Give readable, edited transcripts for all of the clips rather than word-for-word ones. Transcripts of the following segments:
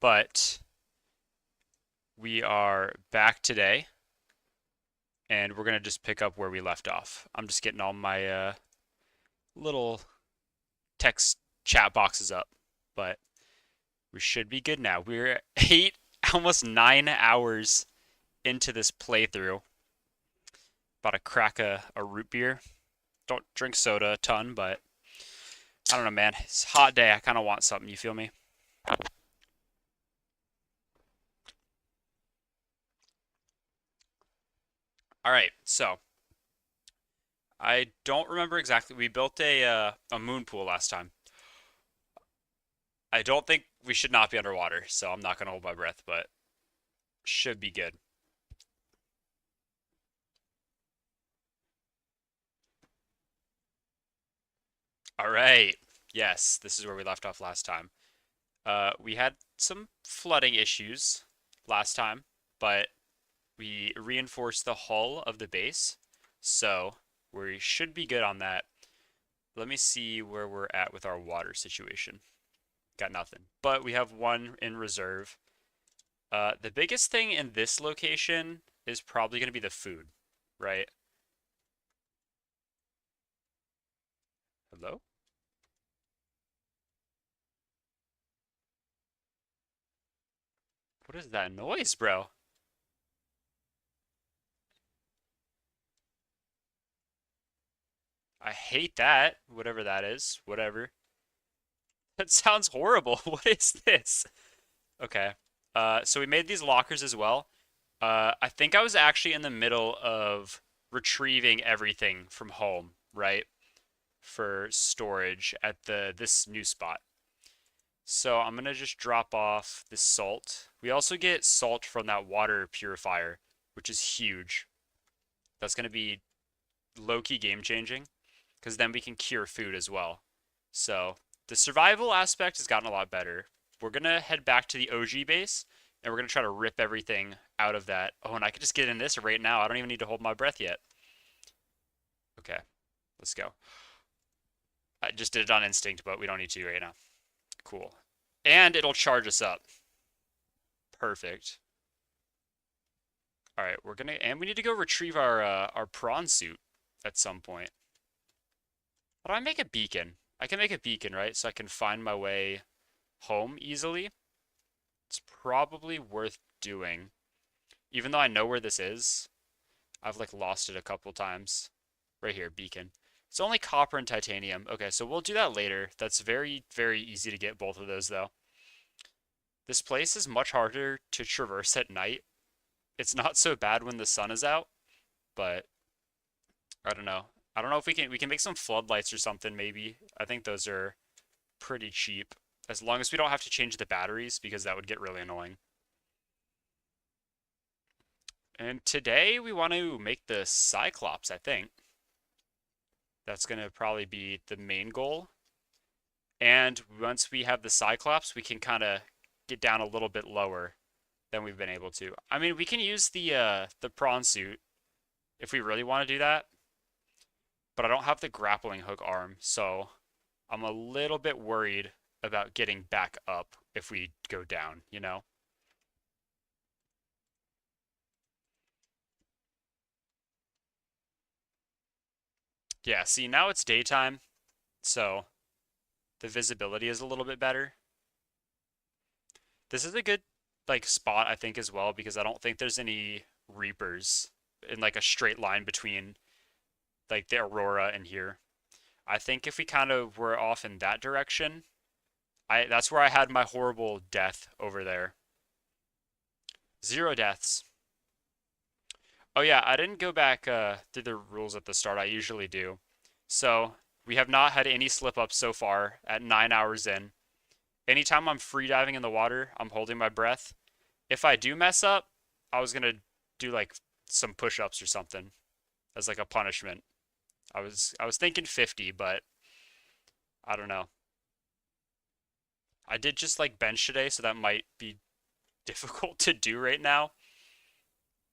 but we are back today and we're going to just pick up where we left off. I'm just getting all my little text chat boxes up, but we should be good now. We're almost 9 hours into this playthrough. About to crack a root beer. Don't drink soda a ton, but I don't know, man. It's a hot day. I kind of want something. You feel me? All right, so I don't remember exactly. We built a moon pool last time. I don't think we should not be underwater, so I'm not gonna hold my breath, but should be good. All right. Yes, this is where we left off last time. We had some flooding issues last time, but we reinforced the hull of the base, so we should be good on that. Let me see where we're at with our water situation. Got nothing, but we have one in reserve. The biggest thing in this location is probably going to be the food, right? Hello? What is that noise, bro? I hate that, whatever that is, whatever. That sounds horrible. What is this? Okay. So we made these lockers as well. I think I was actually in the middle of retrieving everything from home, right? For storage at this new spot. So I'm gonna just drop off this salt. We also get salt from that water purifier, which is huge. That's gonna be low-key game changing, because then we can cure food as well. So the survival aspect has gotten a lot better. We're gonna head back to the OG base, and we're gonna try to rip everything out of that. Oh, and I could just get in this right now. I don't even need to hold my breath yet. Okay, let's go. I just did it on instinct, but we don't need to right now. Cool. And it'll charge us up. Perfect. All right, and we need to go retrieve our prawn suit at some point. How do I make a beacon? I can make a beacon, right? So I can find my way home easily. It's probably worth doing. Even though I know where this is, I've like lost it a couple times. Right here, beacon. It's only copper and titanium. Okay, so we'll do that later. That's very, very easy to get both of those though. This place is much harder to traverse at night. It's not so bad when the sun is out, but I don't know. I don't know if we can make some floodlights or something maybe. I think those are pretty cheap. As long as we don't have to change the batteries because that would get really annoying. And today we want to make the Cyclops, I think. That's going to probably be the main goal. And once we have the Cyclops, we can kind of get down a little bit lower than we've been able to. I mean, we can use the prawn suit if we really want to do that, but I don't have the grappling hook arm, so I'm a little bit worried about getting back up if we go down, you know? Yeah, see, now it's daytime, so the visibility is a little bit better. This is a good like spot I think as well because I don't think there's any reapers in like a straight line between like the Aurora and here. I think if we kind of were off in that direction, I that's where I had my horrible death over there. 0 deaths. Oh yeah, I didn't go back through the rules at the start. I usually do. So we have not had any slip ups so far at 9 hours in. Anytime I'm free diving in the water, I'm holding my breath. If I do mess up, I was gonna do like some push-ups or something as like a punishment. I was thinking 50, but I don't know. I did just like bench today, so that might be difficult to do right now,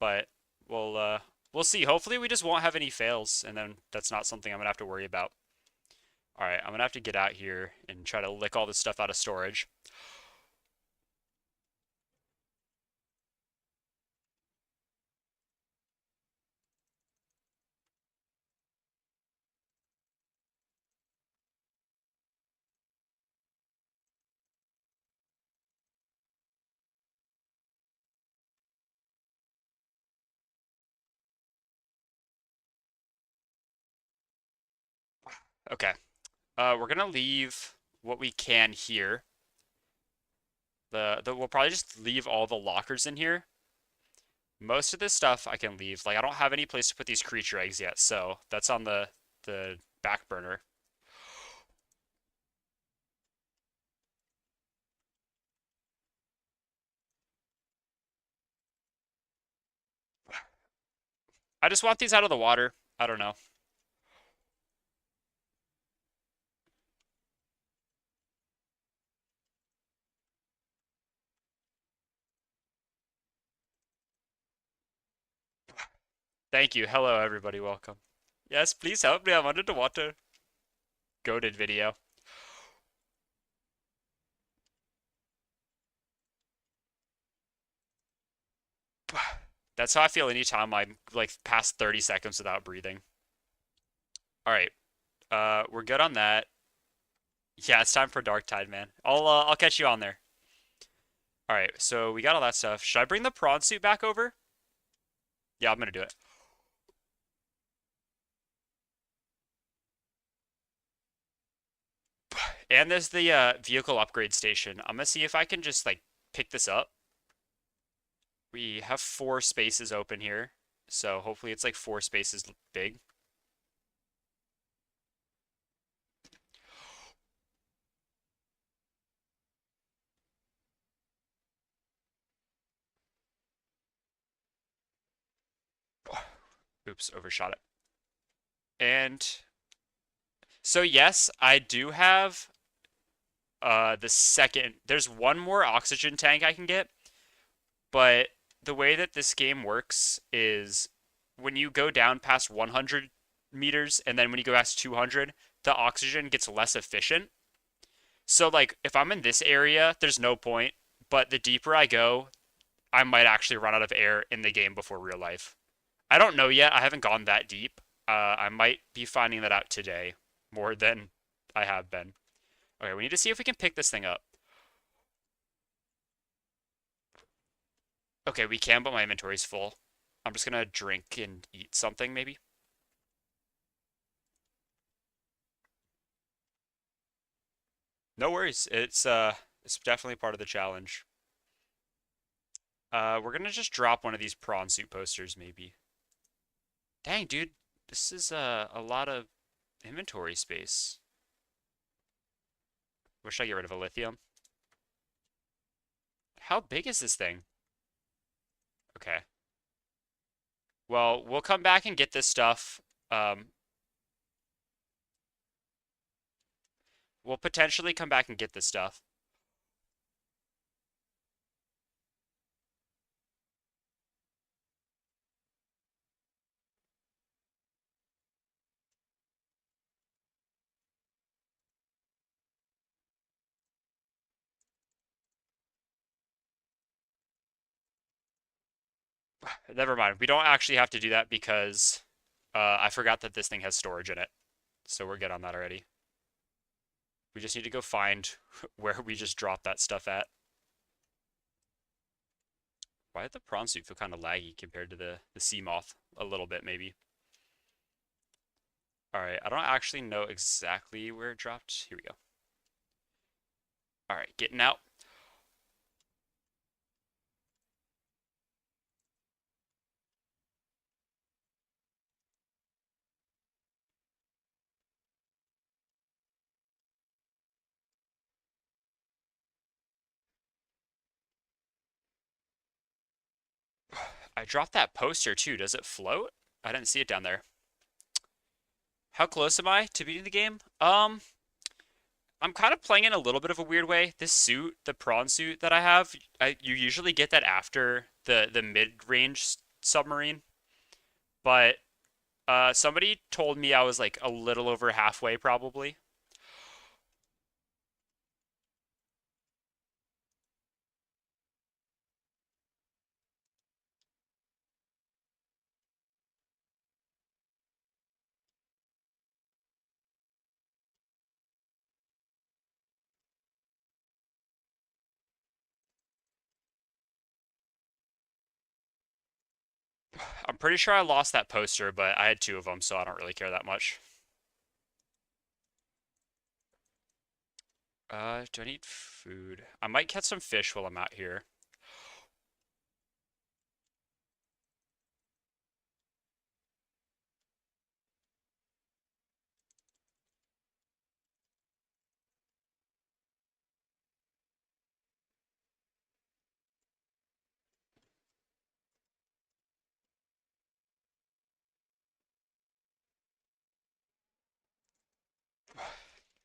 but we'll see. Hopefully we just won't have any fails, and then that's not something I'm gonna have to worry about. All right, I'm gonna have to get out here and try to lick all this stuff out of storage. Okay. We're gonna leave what we can here. We'll probably just leave all the lockers in here. Most of this stuff I can leave. Like I don't have any place to put these creature eggs yet, so that's on the back burner. I just want these out of the water. I don't know. Thank you. Hello, everybody. Welcome. Yes, please help me. I'm under the water. Goated video. That's how I feel anytime I'm like past 30 seconds without breathing. All right. We're good on that. Yeah, it's time for Dark Tide, man. I'll catch you on there. All right. So we got all that stuff. Should I bring the prawn suit back over? Yeah, I'm gonna do it. And there's the vehicle upgrade station. I'm gonna see if I can just like pick this up. We have 4 spaces open here, so hopefully it's like 4 spaces big. Oops, overshot it. And so yes, I do have the second. There's one more oxygen tank I can get, but the way that this game works is when you go down past 100 meters and then when you go past 200, the oxygen gets less efficient. So like if I'm in this area, there's no point, but the deeper I go, I might actually run out of air in the game before real life. I don't know yet. I haven't gone that deep. I might be finding that out today more than I have been. Okay, we need to see if we can pick this thing up. Okay, we can, but my inventory's full. I'm just gonna drink and eat something, maybe. No worries. It's definitely part of the challenge. We're gonna just drop one of these prawn suit posters, maybe. Dang, dude, this is a lot of inventory space. Wish I get rid of a lithium. How big is this thing? Okay. Well, we'll come back and get this stuff. Um, we'll potentially come back and get this stuff. Never mind. We don't actually have to do that because I forgot that this thing has storage in it. So we're good on that already. We just need to go find where we just dropped that stuff at. Why did the prawn suit feel kind of laggy compared to the sea moth? A little bit, maybe. All right, I don't actually know exactly where it dropped. Here we go. All right, getting out. I dropped that poster too. Does it float? I didn't see it down there. How close am I to beating the game? I'm kind of playing in a little bit of a weird way. This suit, the prawn suit that I have, you usually get that after the mid-range submarine, but somebody told me I was like a little over halfway probably. I'm pretty sure I lost that poster, but I had 2 of them, so I don't really care that much. Do I need food? I might catch some fish while I'm out here.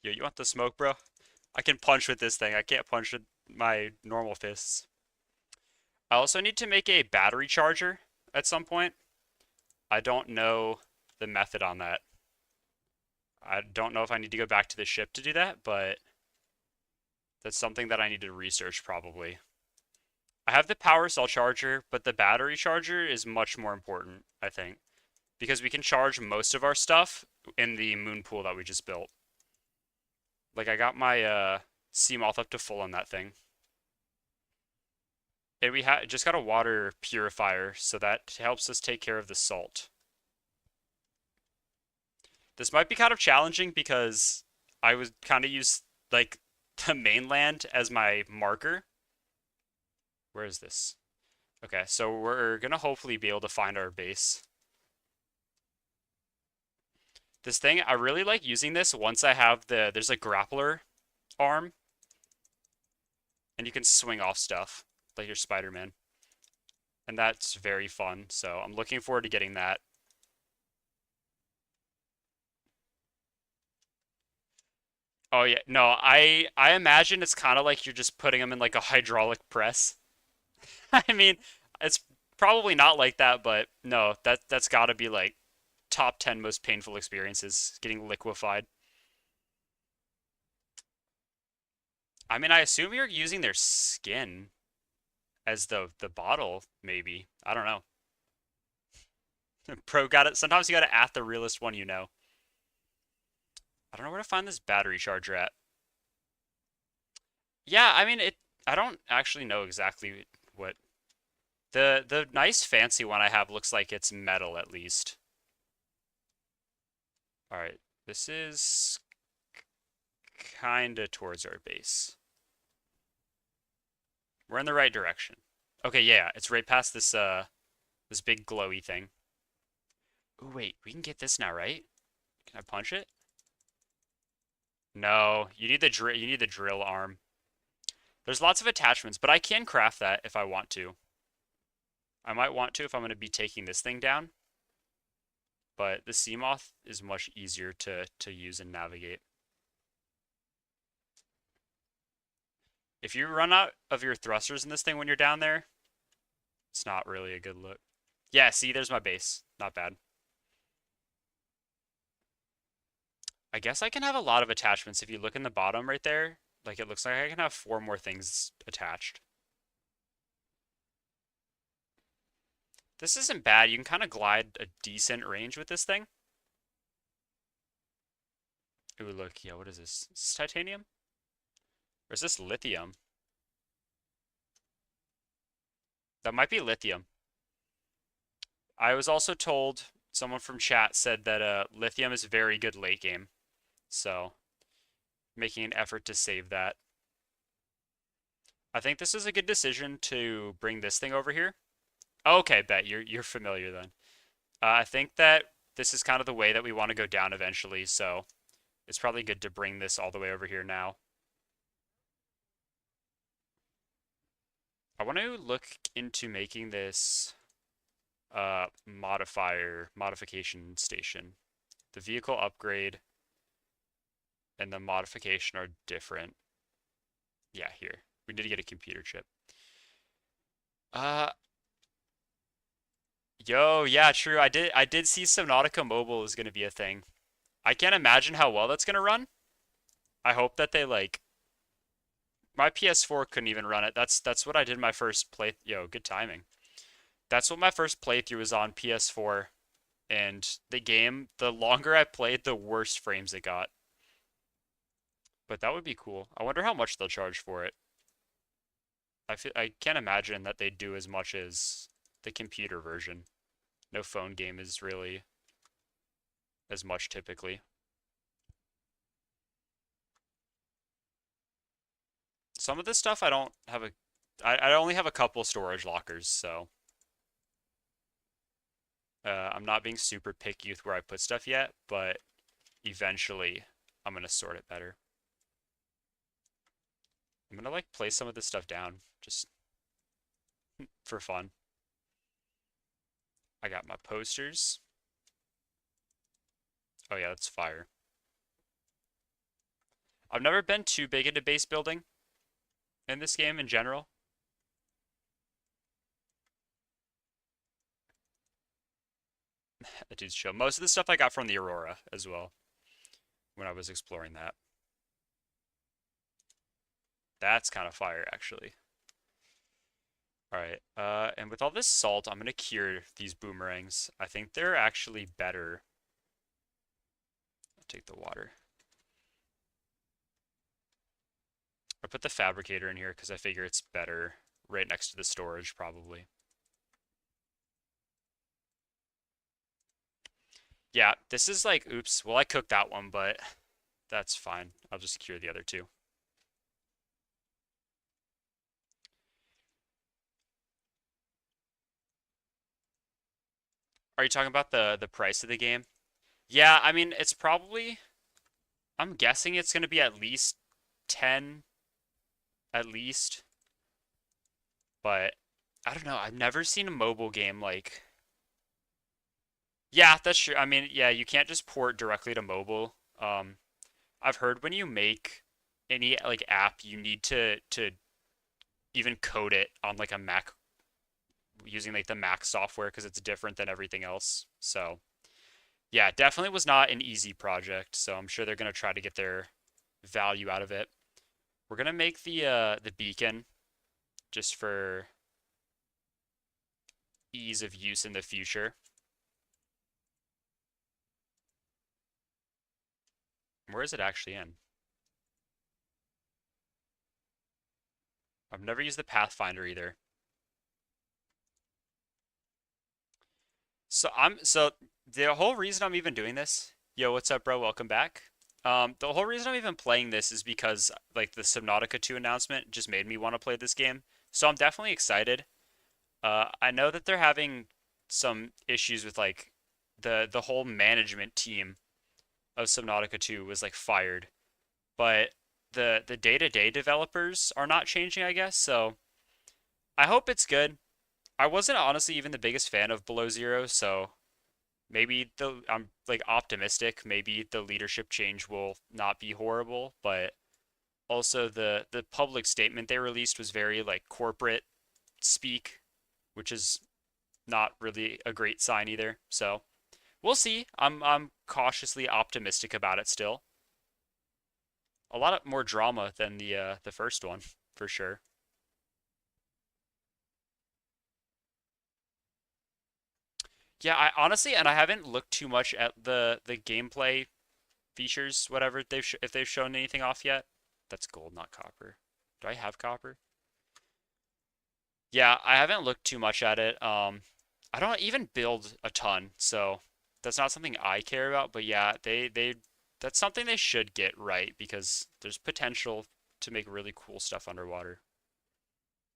Yo, you want the smoke, bro? I can punch with this thing. I can't punch with my normal fists. I also need to make a battery charger at some point. I don't know the method on that. I don't know if I need to go back to the ship to do that, but that's something that I need to research probably. I have the power cell charger, but the battery charger is much more important, I think, because we can charge most of our stuff in the moon pool that we just built. Like I got my sea moth up to full on that thing. And we just got a water purifier, so that helps us take care of the salt. This might be kind of challenging because I would kind of use like the mainland as my marker. Where is this? Okay, so we're gonna hopefully be able to find our base. This thing, I really like using this once I have there's a grappler arm, and you can swing off stuff like your Spider-Man. And that's very fun, so I'm looking forward to getting that. Oh yeah, no, I imagine it's kind of like you're just putting them in like a hydraulic press. I mean, it's probably not like that, but no, that's got to be like top 10 most painful experiences getting liquefied. I mean, I assume you're using their skin as the bottle, maybe. I don't know. Pro got it. Sometimes you got to at the realest one you know. I don't know where to find this battery charger at. Yeah, I mean it. I don't actually know exactly what the nice fancy one I have looks like it's metal at least. All right, this is kinda towards our base. We're in the right direction. Okay, yeah, it's right past this big glowy thing. Oh wait, we can get this now, right? Can I punch it? No, you need the drill arm. There's lots of attachments, but I can craft that if I want to. I might want to if I'm going to be taking this thing down. But the Seamoth is much easier to use and navigate. If you run out of your thrusters in this thing when you're down there, it's not really a good look. Yeah, see, there's my base. Not bad. I guess I can have a lot of attachments. If you look in the bottom right there, like it looks like I can have 4 more things attached. This isn't bad. You can kind of glide a decent range with this thing. Ooh, look, yeah, what is this? Is this titanium? Or is this lithium? That might be lithium. I was also told, someone from chat said that lithium is very good late game. So, making an effort to save that. I think this is a good decision to bring this thing over here. Okay, bet you're familiar then. I think that this is kind of the way that we want to go down eventually, so it's probably good to bring this all the way over here now. I want to look into making this modification station. The vehicle upgrade and the modification are different. Yeah, here. We need to get a computer chip. Uh, yo, yeah, true. I did see Subnautica Mobile is gonna be a thing. I can't imagine how well that's gonna run. I hope that they like my PS4 couldn't even run it. That's what I did my first play. Yo, good timing. That's what my first playthrough was on PS4, and the game, the longer I played, the worse frames it got. But that would be cool. I wonder how much they'll charge for it. I can't imagine that they do as much as the computer version. No phone game is really as much typically. some of this stuff I don't have I only have a couple storage lockers, so I'm not being super picky with where I put stuff yet, but eventually I'm gonna sort it better. I'm gonna like place some of this stuff down just for fun. I got my posters. Oh yeah, that's fire. I've never been too big into base building in this game in general. That dude's chill. Most of the stuff I got from the Aurora as well when I was exploring that. That's kind of fire, actually. All right, and with all this salt, I'm gonna cure these boomerangs. I think they're actually better. I'll take the water. I put the fabricator in here because I figure it's better right next to the storage, probably. Yeah, this is like, oops. Well, I cooked that one, but that's fine. I'll just cure the other two. Are you talking about the price of the game? Yeah, I mean, it's probably, I'm guessing it's going to be at least 10 at least, but I don't know. I've never seen a mobile game like, yeah, that's true. I mean, yeah, you can't just port directly to mobile. I've heard when you make any like app, you need to even code it on like a Mac using like the Mac software because it's different than everything else. So, yeah, definitely was not an easy project. So I'm sure they're gonna try to get their value out of it. We're gonna make the beacon just for ease of use in the future. Where is it actually in? I've never used the Pathfinder either. So the whole reason I'm even doing this, yo, what's up, bro? Welcome back. The whole reason I'm even playing this is because like the Subnautica 2 announcement just made me want to play this game. So I'm definitely excited. I know that they're having some issues with like the whole management team of Subnautica 2 was like fired, but the day-to-day developers are not changing, I guess. So I hope it's good. I wasn't honestly even the biggest fan of Below Zero, so maybe I'm like optimistic. Maybe the leadership change will not be horrible, but also the public statement they released was very like corporate speak, which is not really a great sign either. So we'll see. I'm cautiously optimistic about it still. A lot of more drama than the first one for sure. Yeah, I honestly, and I haven't looked too much at the gameplay features, whatever they've if they've shown anything off yet. That's gold, not copper. Do I have copper? Yeah, I haven't looked too much at it. I don't even build a ton, so that's not something I care about. But yeah, they that's something they should get right because there's potential to make really cool stuff underwater.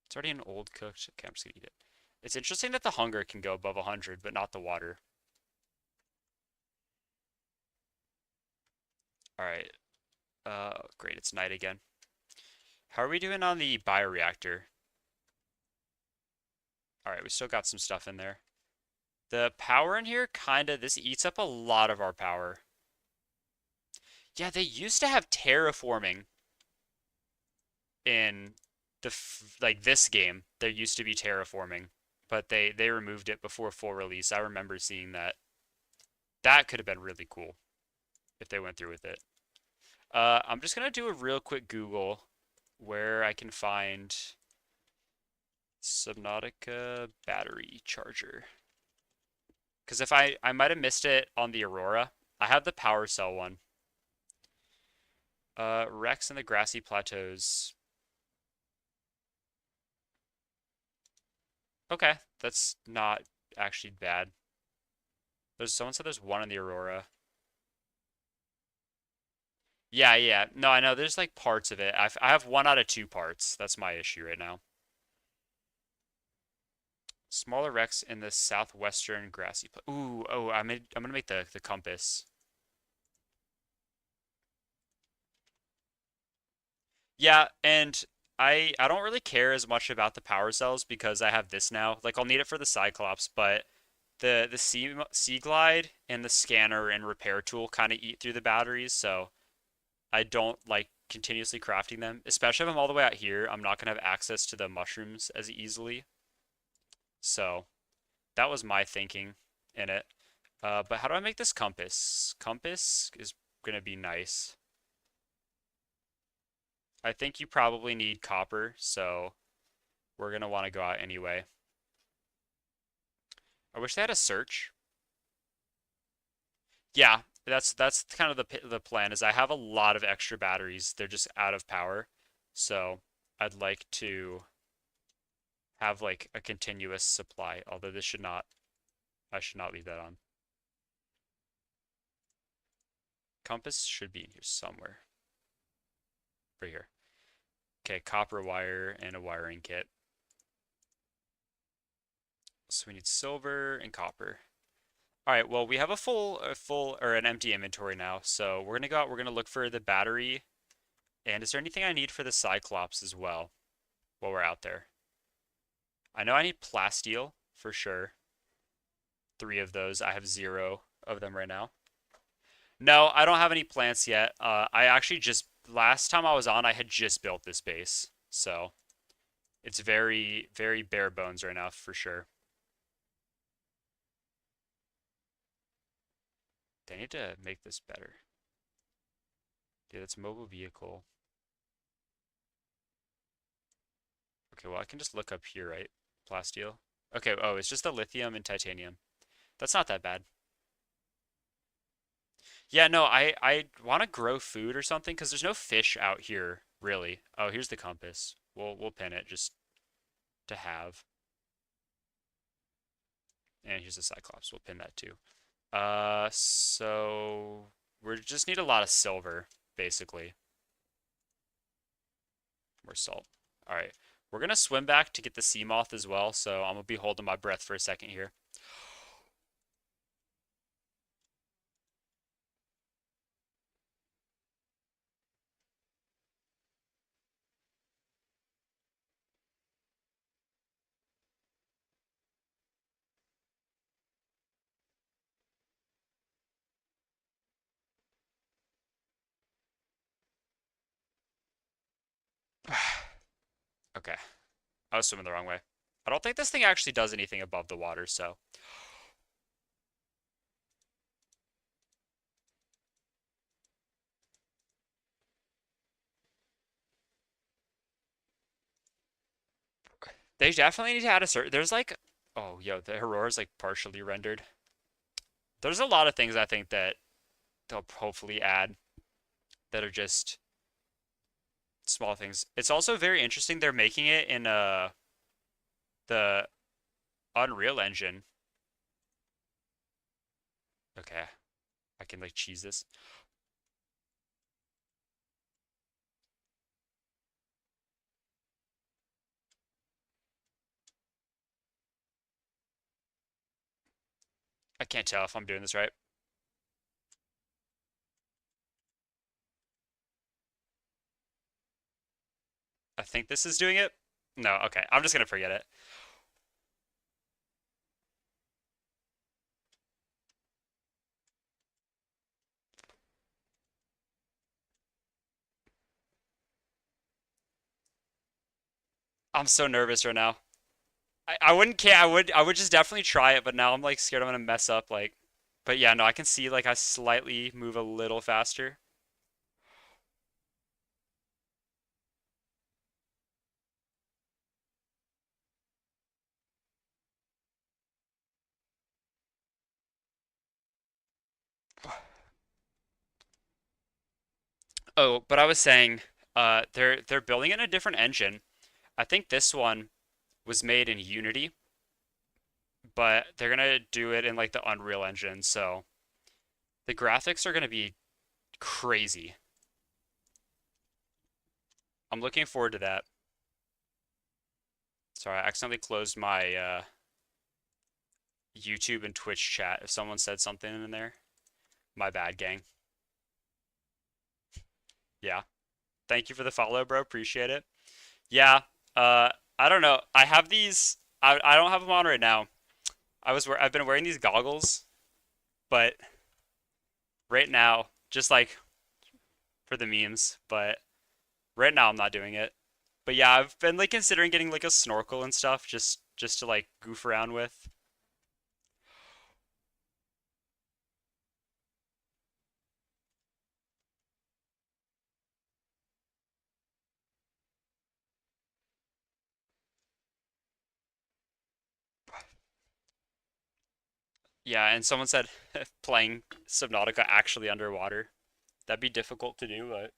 It's already an old cooked. Okay, I'm just gonna eat it. It's interesting that the hunger can go above 100, but not the water. All right. Great. It's night again. How are we doing on the bioreactor? All right, we still got some stuff in there. The power in here this eats up a lot of our power. Yeah, they used to have terraforming in like this game. There used to be terraforming, but they removed it before full release. I remember seeing that. That could have been really cool if they went through with it. I'm just gonna do a real quick Google where I can find Subnautica battery charger. Because if I might have missed it on the Aurora. I have the power cell one. Rex and the grassy plateaus. Okay, that's not actually bad. There's someone said there's one in the Aurora. Yeah, yeah. No, I know there's like parts of it. I have one out of two parts. That's my issue right now. Smaller wrecks in the southwestern grassy pla Ooh, oh, I'm gonna make the compass. Yeah, and I don't really care as much about the power cells because I have this now. Like I'll need it for the Cyclops, but the Sea Glide and the scanner and repair tool kind of eat through the batteries, so I don't like continuously crafting them. Especially if I'm all the way out here, I'm not gonna have access to the mushrooms as easily. So that was my thinking in it. But how do I make this compass? Compass is gonna be nice. I think you probably need copper, so we're gonna want to go out anyway. I wish they had a search. Yeah, that's kind of the plan is I have a lot of extra batteries. They're just out of power. So I'd like to have like a continuous supply, although this should not I should not leave that on. Compass should be in here somewhere. Right here. Okay, copper wire and a wiring kit. So we need silver and copper. All right, well, we have a full or an empty inventory now. So we're gonna go out, we're gonna look for the battery. And is there anything I need for the Cyclops as well while we're out there? I know I need plasteel for sure. Three of those. I have zero of them right now. No, I don't have any plants yet. I actually just last time I was on, I had just built this base, so it's very, very bare bones right now for sure. They need to make this better. Dude, that's a mobile vehicle. Okay, well I can just look up here, right? Plasteel. Okay, oh, it's just the lithium and titanium. That's not that bad. Yeah, no, I want to grow food or something because there's no fish out here, really. Oh, here's the compass. We'll pin it just to have. And here's the Cyclops. We'll pin that too. So we just need a lot of silver, basically. More salt. All right. We're gonna swim back to get the sea moth as well, so I'm gonna be holding my breath for a second here. Okay. I was swimming the wrong way. I don't think this thing actually does anything above the water, so they definitely need to add a certain. There's like, oh, yo, the Aurora's like partially rendered. There's a lot of things I think that they'll hopefully add that are just small things. It's also very interesting they're making it in the Unreal Engine. Okay, I can like cheese this. I can't tell if I'm doing this right. I think this is doing it. No, okay. I'm just gonna forget it. I'm so nervous right now. I wouldn't care. I would just definitely try it, but now I'm like scared I'm gonna mess up like but yeah, no, I can see like I slightly move a little faster. Oh, but I was saying they're building it in a different engine. I think this one was made in Unity, but they're gonna do it in like the Unreal Engine, so the graphics are gonna be crazy. I'm looking forward to that. Sorry, I accidentally closed my YouTube and Twitch chat. If someone said something in there, my bad, gang. Yeah. Thank you for the follow, bro. Appreciate it. Yeah. Uh, I don't know. I have these. I don't have them on right now. I've been wearing these goggles, but right now, just like for the memes, but right now I'm not doing it. But yeah, I've been like considering getting like a snorkel and stuff just to like goof around with. Yeah, and someone said playing Subnautica actually underwater. That'd be difficult to do, but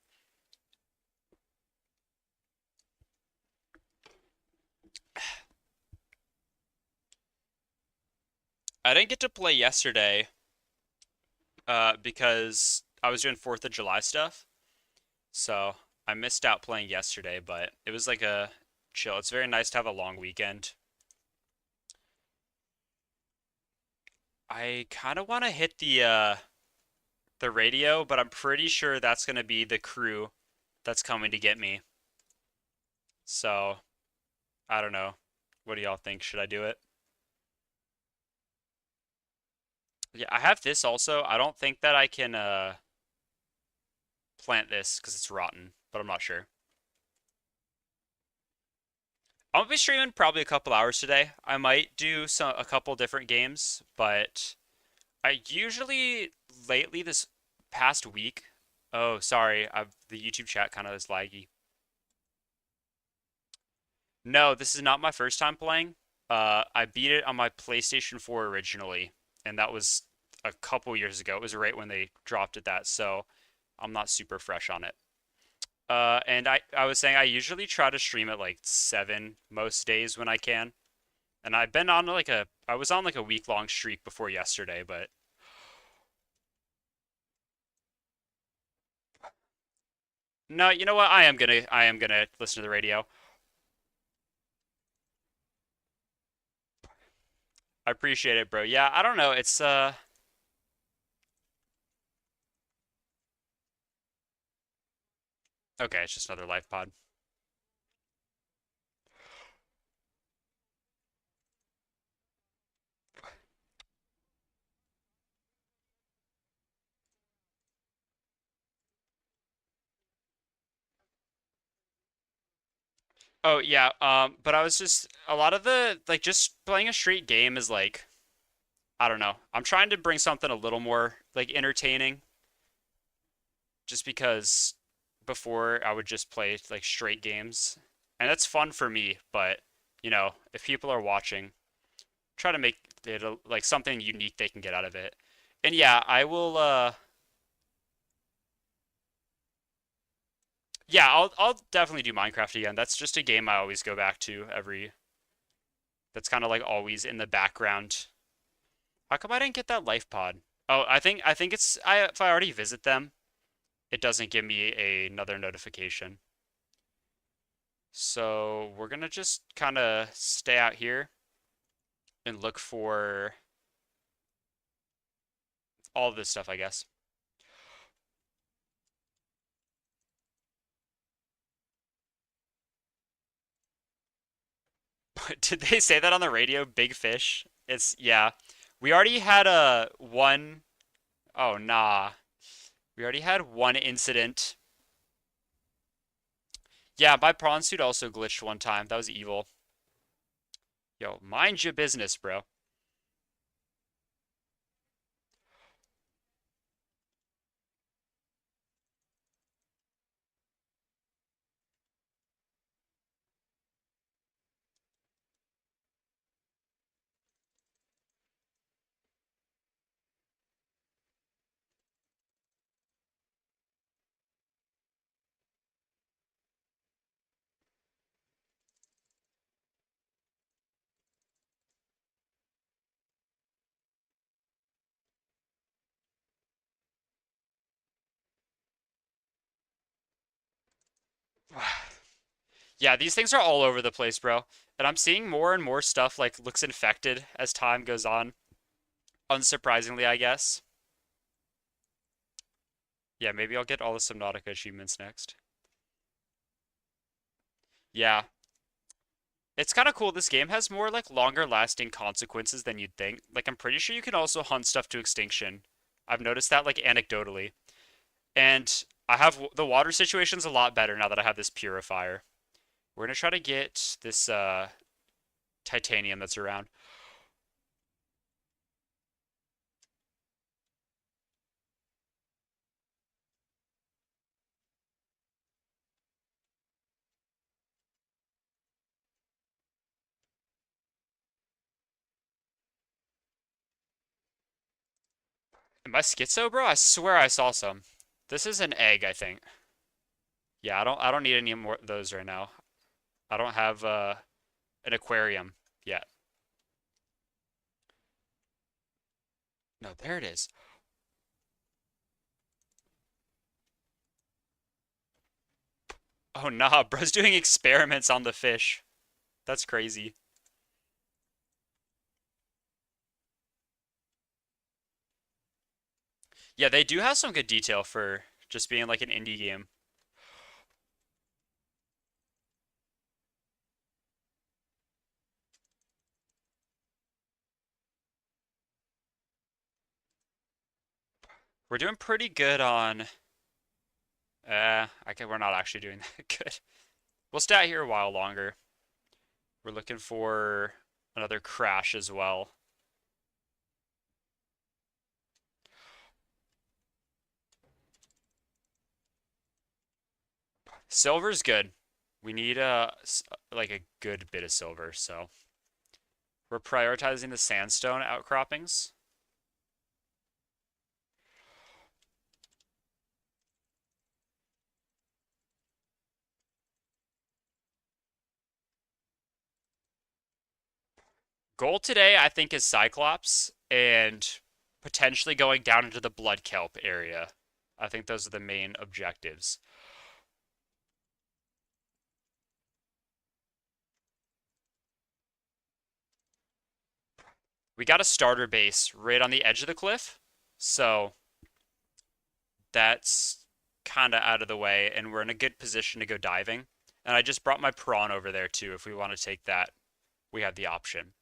I didn't get to play yesterday because I was doing 4th of July stuff. So I missed out playing yesterday, but it was like a chill. It's very nice to have a long weekend. I kind of want to hit the radio, but I'm pretty sure that's going to be the crew that's coming to get me. So, I don't know. What do y'all think? Should I do it? Yeah, I have this also. I don't think that I can plant this because it's rotten, but I'm not sure. I'm gonna be streaming probably a couple hours today. I might do a couple different games, but I usually lately this past week. Oh, sorry, the YouTube chat kind of is laggy. No, this is not my first time playing. I beat it on my PlayStation 4 originally, and that was a couple years ago. It was right when they dropped it that, so I'm not super fresh on it. And I was saying I usually try to stream at like 7 most days when I can. And I've been on like I was on like a week-long streak before yesterday, but no, you know what? I am gonna listen to the radio. I appreciate it, bro. Yeah, I don't know. It's okay, it's just another life pod. Oh yeah, but I was just a lot of the like just playing a straight game is like I don't know. I'm trying to bring something a little more like entertaining just because before I would just play like straight games. And that's fun for me, but if people are watching, try to make it like something unique they can get out of it. And yeah, I will yeah, I'll definitely do Minecraft again. That's just a game I always go back to every that's kind of like always in the background. How come I didn't get that life pod? Oh, I think it's if I already visit them, it doesn't give me another notification. So we're gonna just kind of stay out here and look for all of this stuff, I guess. Did they say that on the radio? Big fish? It's yeah. We already had a one oh nah. We already had one incident. Yeah, my prawn suit also glitched one time. That was evil. Yo, mind your business, bro. Yeah, these things are all over the place, bro. And I'm seeing more and more stuff like looks infected as time goes on. Unsurprisingly, I guess. Yeah, maybe I'll get all the Subnautica achievements next. Yeah. It's kind of cool. This game has more like longer lasting consequences than you'd think. Like I'm pretty sure you can also hunt stuff to extinction. I've noticed that like anecdotally. And I have the water situation's a lot better now that I have this purifier. We're gonna try to get this titanium that's around. Am I schizo, bro? I swear I saw some. This is an egg, I think. Yeah, I don't need any more of those right now. I don't have an aquarium yet. No, there it is. Oh nah, bro's doing experiments on the fish. That's crazy. Yeah, they do have some good detail for just being like an indie game. We're doing pretty good on we're not actually doing that good. We'll stay out here a while longer. We're looking for another crash as well. Silver's good. We need like a good bit of silver, so we're prioritizing the sandstone outcroppings. Goal today, I think, is Cyclops and potentially going down into the Blood Kelp area. I think those are the main objectives. We got a starter base right on the edge of the cliff, so that's kind of out of the way, and we're in a good position to go diving. And I just brought my prawn over there too. If we want to take that, we have the option.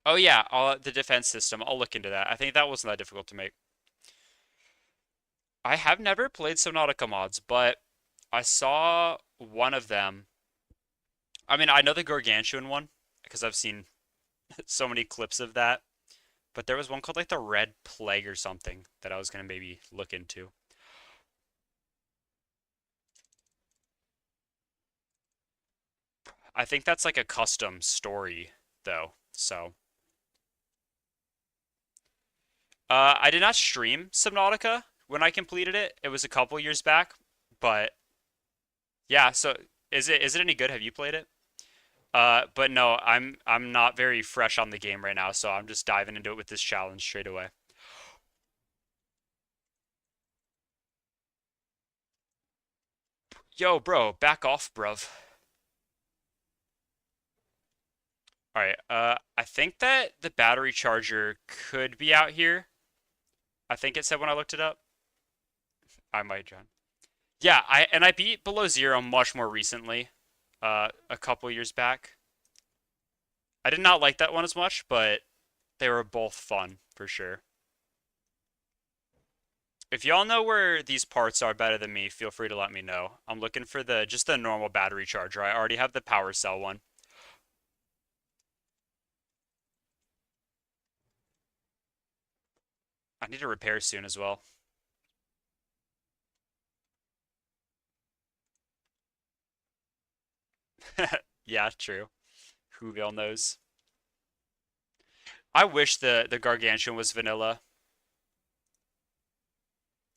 Oh yeah, the defense system. I'll look into that. I think that wasn't that difficult to make. I have never played Subnautica mods, but I saw one of them. I mean, I know the Gargantuan one because I've seen so many clips of that. But there was one called like the Red Plague or something that I was gonna maybe look into. I think that's like a custom story though. So, I did not stream Subnautica when I completed it. It was a couple years back, but yeah. So is it any good? Have you played it? But no, I'm not very fresh on the game right now, so I'm just diving into it with this challenge straight away. Yo, bro, back off, bruv. All right. I think that the battery charger could be out here. I think it said when I looked it up. I might, John. Yeah, I beat below zero much more recently, a couple years back. I did not like that one as much, but they were both fun for sure. If y'all know where these parts are better than me, feel free to let me know. I'm looking for the just the normal battery charger. I already have the power cell one. I need to repair soon as well. Yeah, true. Whoville knows. I wish the Gargantuan was vanilla.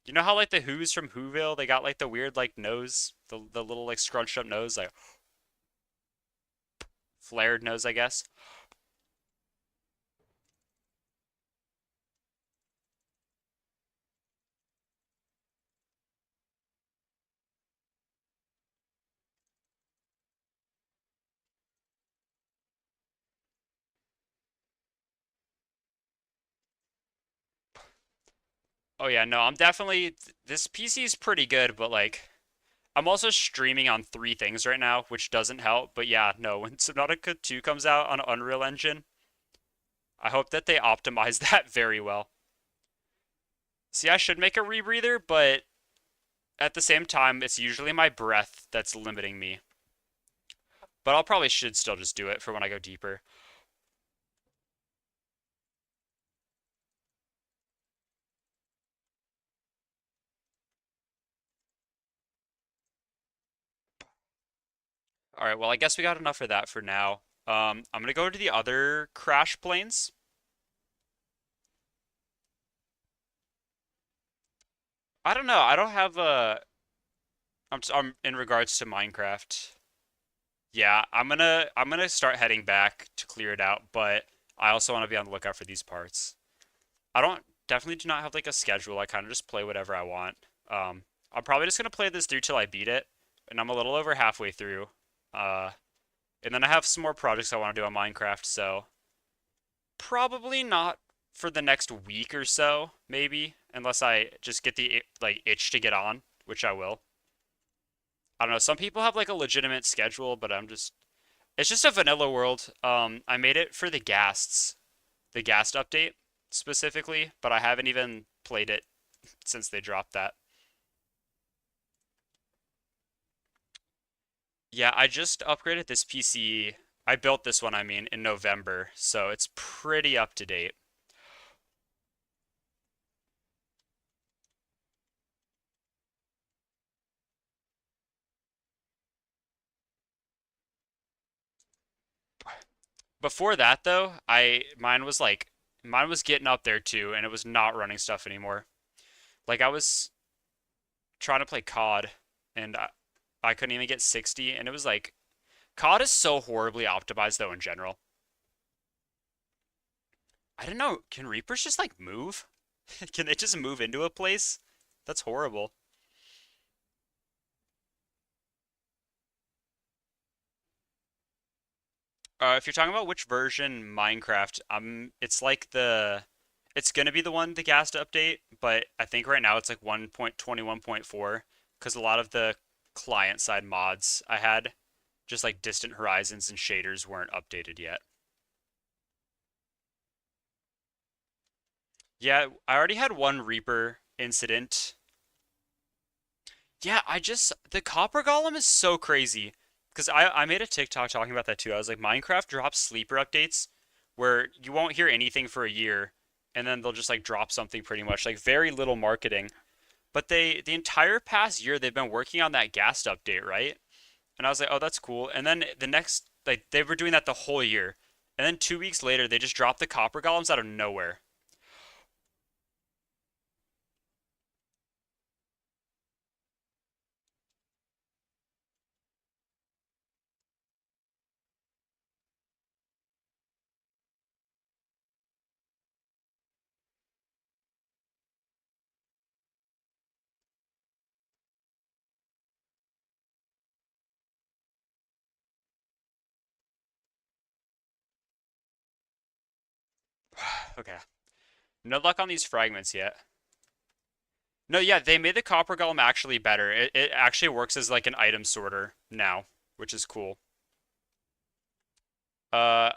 You know how like the Who's from Whoville, they got like the weird like nose, the little like scrunched up nose, like flared nose, I guess. Oh yeah, no, I'm definitely this PC is pretty good, but like I'm also streaming on three things right now, which doesn't help. But yeah, no, when Subnautica 2 comes out on Unreal Engine, I hope that they optimize that very well. See, I should make a rebreather, but at the same time, it's usually my breath that's limiting me. But I'll probably should still just do it for when I go deeper. All right, well, I guess we got enough of that for now. I'm gonna go to the other crash planes. I don't know. I don't have a. I'm in regards to Minecraft. Yeah, I'm gonna start heading back to clear it out, but I also want to be on the lookout for these parts. I don't definitely do not have like a schedule. I kind of just play whatever I want. I'm probably just gonna play this through till I beat it, and I'm a little over halfway through. Uh, and then I have some more projects I want to do on Minecraft, so probably not for the next week or so, maybe, unless I just get the like itch to get on, which I will. I don't know. Some people have like a legitimate schedule, but it's just a vanilla world. I made it for the Ghast update specifically, but I haven't even played it since they dropped that. Yeah, I just upgraded this PC. I built this one, I mean, in November, so it's pretty up to date. Before that though, I mine was getting up there too, and it was not running stuff anymore. Like I was trying to play COD, and I couldn't even get 60, and it was like COD is so horribly optimized though in general. I don't know. Can Reapers just like move? Can they just move into a place? That's horrible. If you're talking about which version Minecraft, it's like it's gonna be the one the Ghast update, but I think right now it's like 1.21.4 because a lot of the client side mods I had, just like Distant Horizons and shaders weren't updated yet. Yeah, I already had one Reaper incident. Yeah, the Copper Golem is so crazy because I made a TikTok talking about that too. I was like, Minecraft drops sleeper updates where you won't hear anything for a year, and then they'll just like drop something pretty much like very little marketing. But the entire past year they've been working on that Ghast update, right? And I was like, oh, that's cool. And then the next like they were doing that the whole year, and then 2 weeks later they just dropped the Copper Golems out of nowhere. Okay, no luck on these fragments yet. No, yeah, they made the Copper Golem actually better. It actually works as like an item sorter now, which is cool. Uh,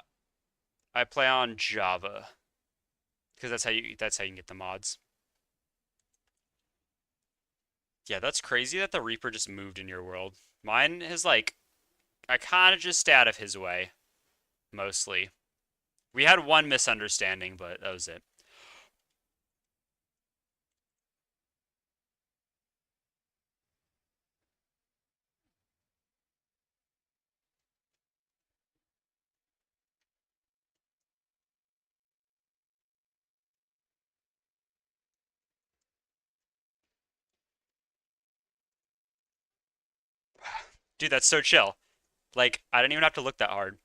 I play on Java because that's how you can get the mods. Yeah, that's crazy that the Reaper just moved in your world. Mine is like I kind of just stay out of his way mostly. We had one misunderstanding, but that was it. Dude, that's so chill. Like, I didn't even have to look that hard.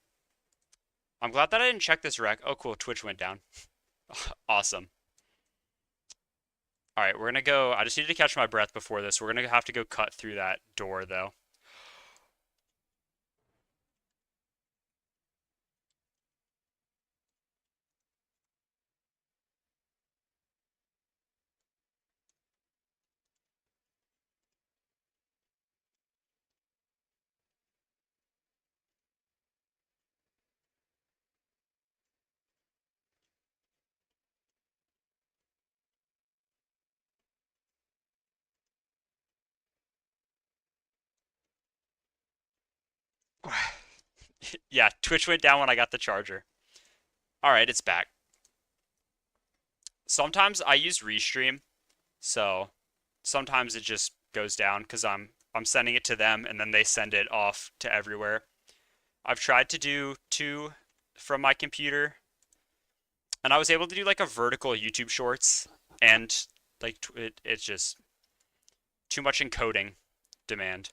I'm glad that I didn't check this rec. Oh, cool. Twitch went down. Awesome. All right, we're gonna go. I just needed to catch my breath before this. We're gonna have to go cut through that door, though. Yeah, Twitch went down when I got the charger. All right, it's back. Sometimes I use Restream, so sometimes it just goes down because I'm sending it to them and then they send it off to everywhere. I've tried to do two from my computer, and I was able to do like a vertical YouTube Shorts, and like it's just too much encoding demand.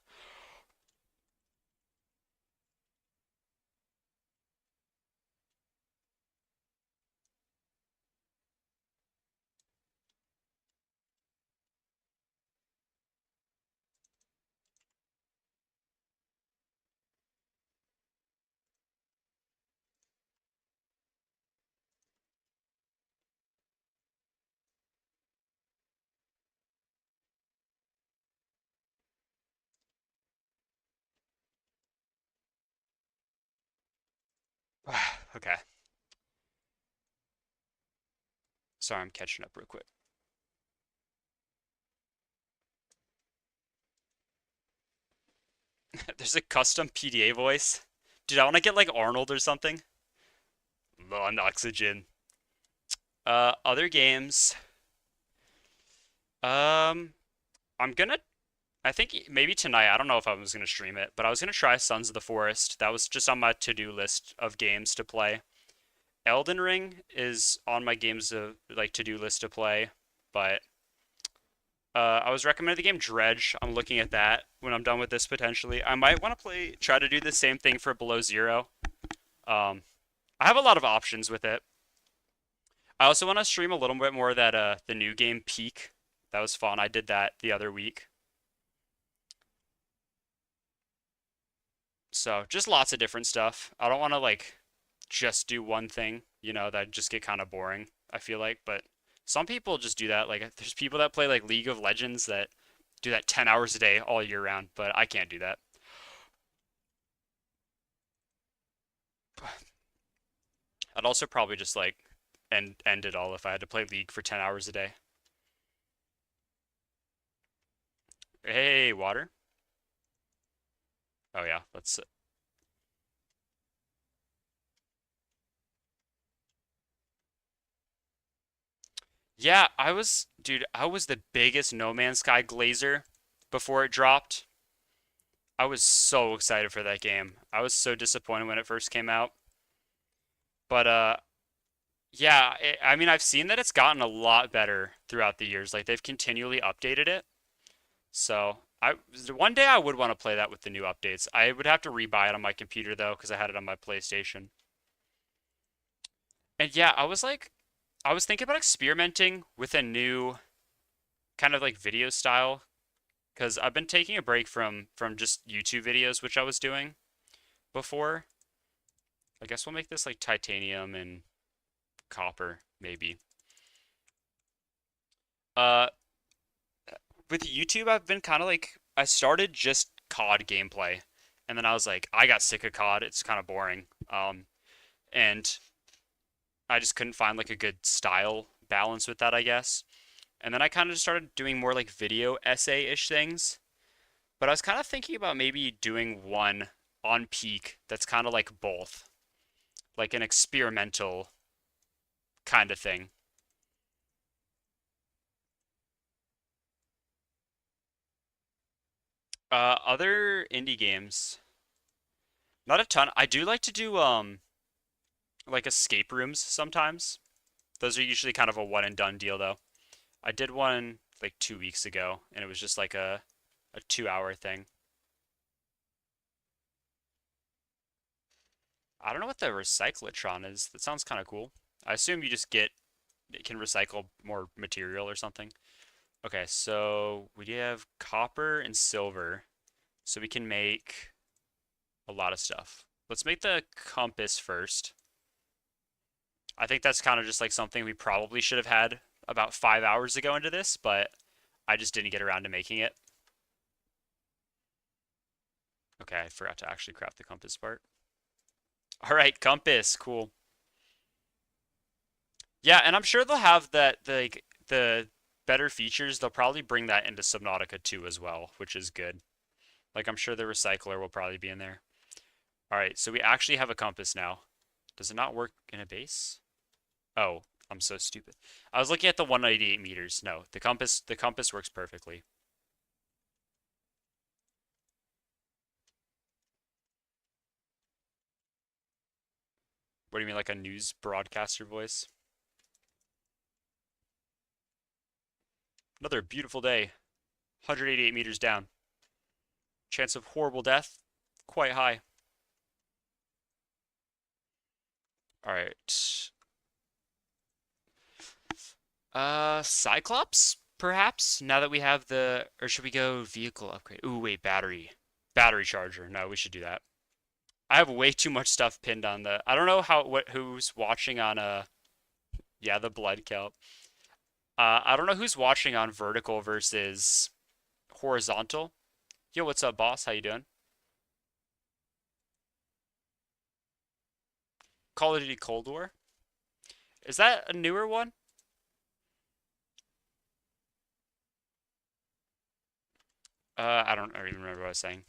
Okay, sorry, I'm catching up real quick. There's a custom PDA voice. Dude, I want to get like Arnold or something. Low on oxygen. Other games. Um, I'm gonna. I think maybe tonight. I don't know if I was gonna stream it, but I was gonna try Sons of the Forest. That was just on my to-do list of games to play. Elden Ring is on my games of like to-do list to play, but I was recommended the game Dredge. I'm looking at that when I'm done with this potentially. I might want to try to do the same thing for Below Zero. Um, I have a lot of options with it. I also want to stream a little bit more of that the new game Peak. That was fun. I did that the other week. So just lots of different stuff. I don't want to like just do one thing, that'd just get kind of boring, I feel like. But some people just do that. Like there's people that play like League of Legends that do that 10 hours a day all year round, but I can't do that. I'd also probably just like end it all if I had to play League for 10 hours a day. Hey, water. Oh yeah, let's Yeah, dude, I was the biggest No Man's Sky glazer before it dropped. I was so excited for that game. I was so disappointed when it first came out. But yeah, I mean, I've seen that it's gotten a lot better throughout the years. Like they've continually updated it. So one day I would want to play that with the new updates. I would have to rebuy it on my computer though, because I had it on my PlayStation. And yeah, I was thinking about experimenting with a new kind of like video style because I've been taking a break from just YouTube videos, which I was doing before. I guess we'll make this like titanium and copper, maybe. Uh, with YouTube, I've been kind of like I started just COD gameplay, and then I was like, I got sick of COD. It's kind of boring. And I just couldn't find like a good style balance with that, I guess. And then I kind of just started doing more like video essay-ish things. But I was kind of thinking about maybe doing one on Peak that's kind of like both, like an experimental kind of thing. Other indie games, not a ton. I do like to do like escape rooms sometimes. Those are usually kind of a one and done deal though. I did one like 2 weeks ago, and it was just like a 2 hour thing. I don't know what the recyclotron is. That sounds kind of cool. I assume you just get it can recycle more material or something. Okay, so we have copper and silver, so we can make a lot of stuff. Let's make the compass first. I think that's kind of just like something we probably should have had about 5 hours ago into this, but I just didn't get around to making it. Okay, I forgot to actually craft the compass part. All right, compass, cool. Yeah, and I'm sure they'll have that the better features. They'll probably bring that into Subnautica 2 as well, which is good. Like I'm sure the recycler will probably be in there. All right, so we actually have a compass now. Does it not work in a base? Oh, I'm so stupid. I was looking at the 188 meters. No, the compass works perfectly. What do you mean, like a news broadcaster voice? Another beautiful day. 188 meters down. Chance of horrible death, quite high. All right. Cyclops, perhaps? Now that we have the, or should we go vehicle upgrade? Ooh, wait, battery. Battery charger. No, we should do that. I have way too much stuff pinned on the, I don't know who's watching on, yeah, the blood kelp. I don't know who's watching on vertical versus horizontal. Yo, what's up, boss? How you doing? Call of Duty Cold War? Is that a newer one? I don't even remember what I was saying.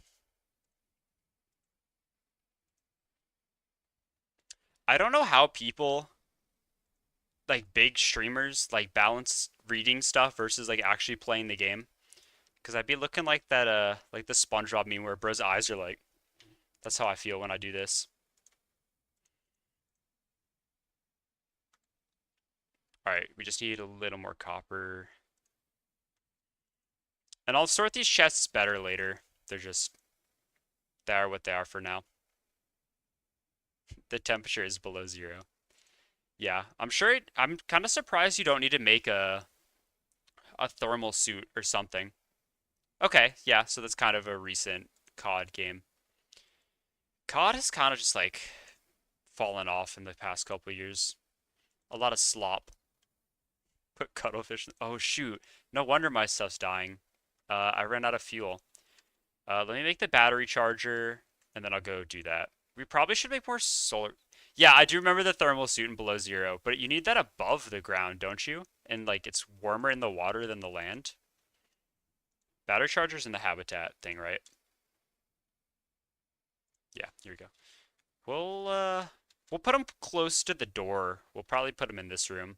I don't know how people, like big streamers, like balance reading stuff versus like actually playing the game. Because I'd be looking like that, like the SpongeBob meme where bro's eyes are like, that's how I feel when I do this. All right, we just need a little more copper. And I'll sort these chests better later. They are what they are for now. The temperature is below 0. Yeah, I'm kind of surprised you don't need to make a thermal suit or something. Okay, yeah, so that's kind of a recent COD game. COD has kind of just like fallen off in the past couple of years. A lot of slop. Put cuttlefish. Oh shoot. No wonder my stuff's dying. I ran out of fuel. Let me make the battery charger, and then I'll go do that. We probably should make more solar. Yeah, I do remember the thermal suit in below 0, but you need that above the ground, don't you? And like it's warmer in the water than the land. Battery charger's in the habitat thing, right? Yeah, here we go. We'll put them close to the door. We'll probably put them in this room.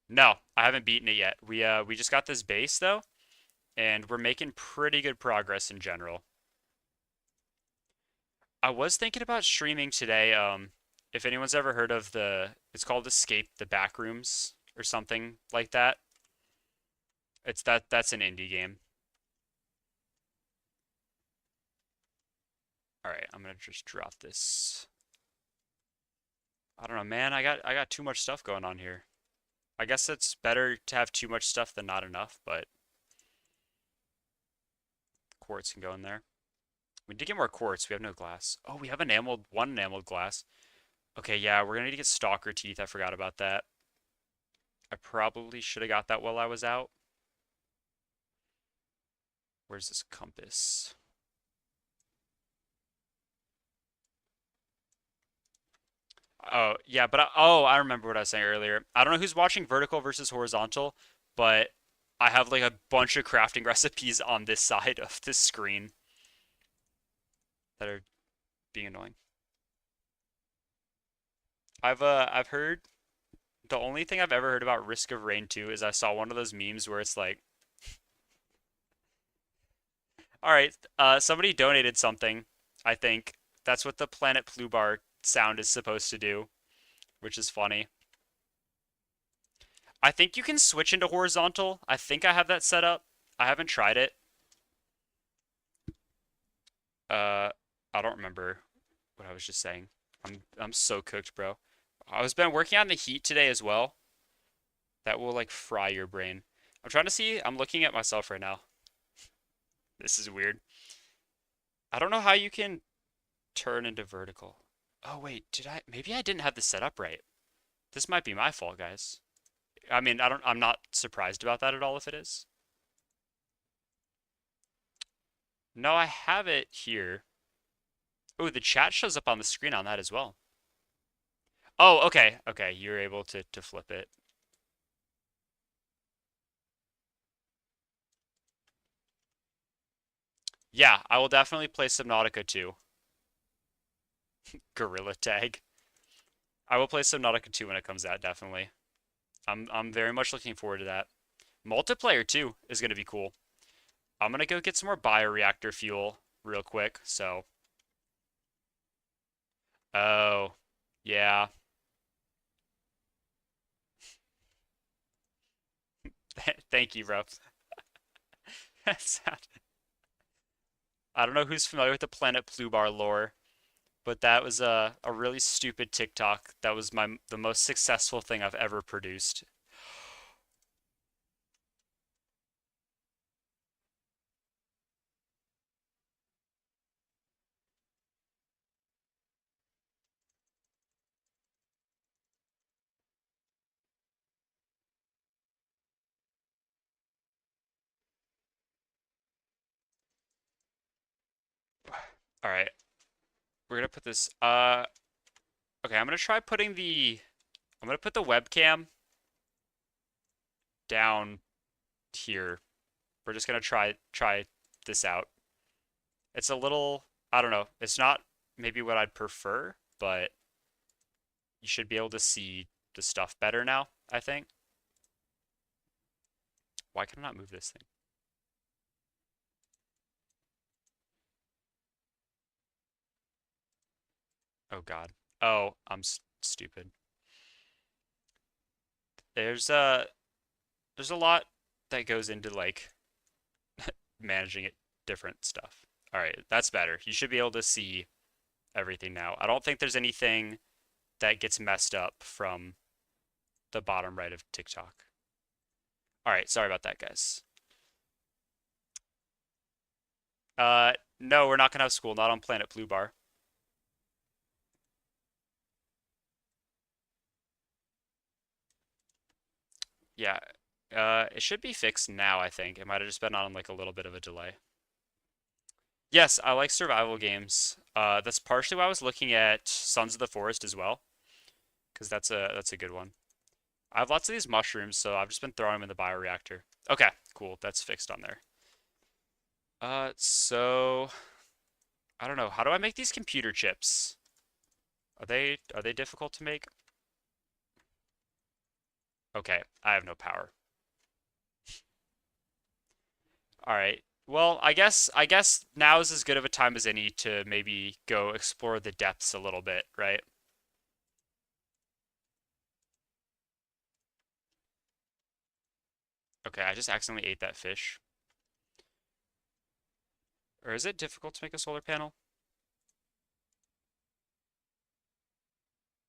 No, I haven't beaten it yet. We just got this base though, and we're making pretty good progress in general. I was thinking about streaming today. If anyone's ever heard of it's called Escape the Backrooms or something like that. That's an indie game. All right, I'm gonna just drop this. I don't know, man. I got too much stuff going on here. I guess it's better to have too much stuff than not enough, but quartz can go in there. We did get more quartz. We have no glass. Oh, we have one enameled glass. Okay, yeah, we're gonna need to get stalker teeth. I forgot about that. I probably should have got that while I was out. Where's this compass? Oh, yeah, but I remember what I was saying earlier. I don't know who's watching vertical versus horizontal, but I have like a bunch of crafting recipes on this side of this screen that are being annoying. I've heard the only thing I've ever heard about Risk of Rain 2 is I saw one of those memes where it's like, all right, somebody donated something. I think that's what the Planet Plubar sound is supposed to do, which is funny. I think you can switch into horizontal. I think I have that set up. I haven't tried it. Uh, I don't remember what I was just saying. I'm so cooked, bro. I was been working on the heat today as well. That will like fry your brain. I'm trying to see. I'm looking at myself right now. This is weird. I don't know how you can turn into vertical. Oh wait, did I? Maybe I didn't have this set up right. This might be my fault, guys. I mean, I'm not surprised about that at all if it is. No, I have it here. Oh, the chat shows up on the screen on that as well. Oh, okay. Okay, you're able to flip it. Yeah, I will definitely play Subnautica too. Gorilla tag. I will play Subnautica 2 when it comes out, definitely. I'm very much looking forward to that. Multiplayer too is gonna be cool. I'm gonna go get some more bioreactor fuel real quick, so. Oh, yeah. Thank you, bro. I don't know who's familiar with the Planet Plubar lore, but that was a really stupid TikTok. That was the most successful thing I've ever produced. All right, we're gonna put this. Okay, I'm gonna try putting the. I'm gonna put the webcam down here. We're just gonna try this out. It's a little. I don't know. It's not maybe what I'd prefer, but you should be able to see the stuff better now, I think. Why can I not move this thing? Oh God. Oh, I'm stupid. There's a there's a lot that goes into like managing it different stuff. All right, that's better. You should be able to see everything now. I don't think there's anything that gets messed up from the bottom right of TikTok. All right, sorry about that, guys. No, we're not gonna have school, not on Planet Blue Bar. Yeah, it should be fixed now, I think. It might have just been on like a little bit of a delay. Yes, I like survival games. That's partially why I was looking at Sons of the Forest as well, because that's a good one. I have lots of these mushrooms, so I've just been throwing them in the bioreactor. Okay, cool. That's fixed on there. So I don't know. How do I make these computer chips? Are they difficult to make? Okay, I have no power. All right. Well, I guess now is as good of a time as any to maybe go explore the depths a little bit, right? Okay, I just accidentally ate that fish. Or is it difficult to make a solar panel?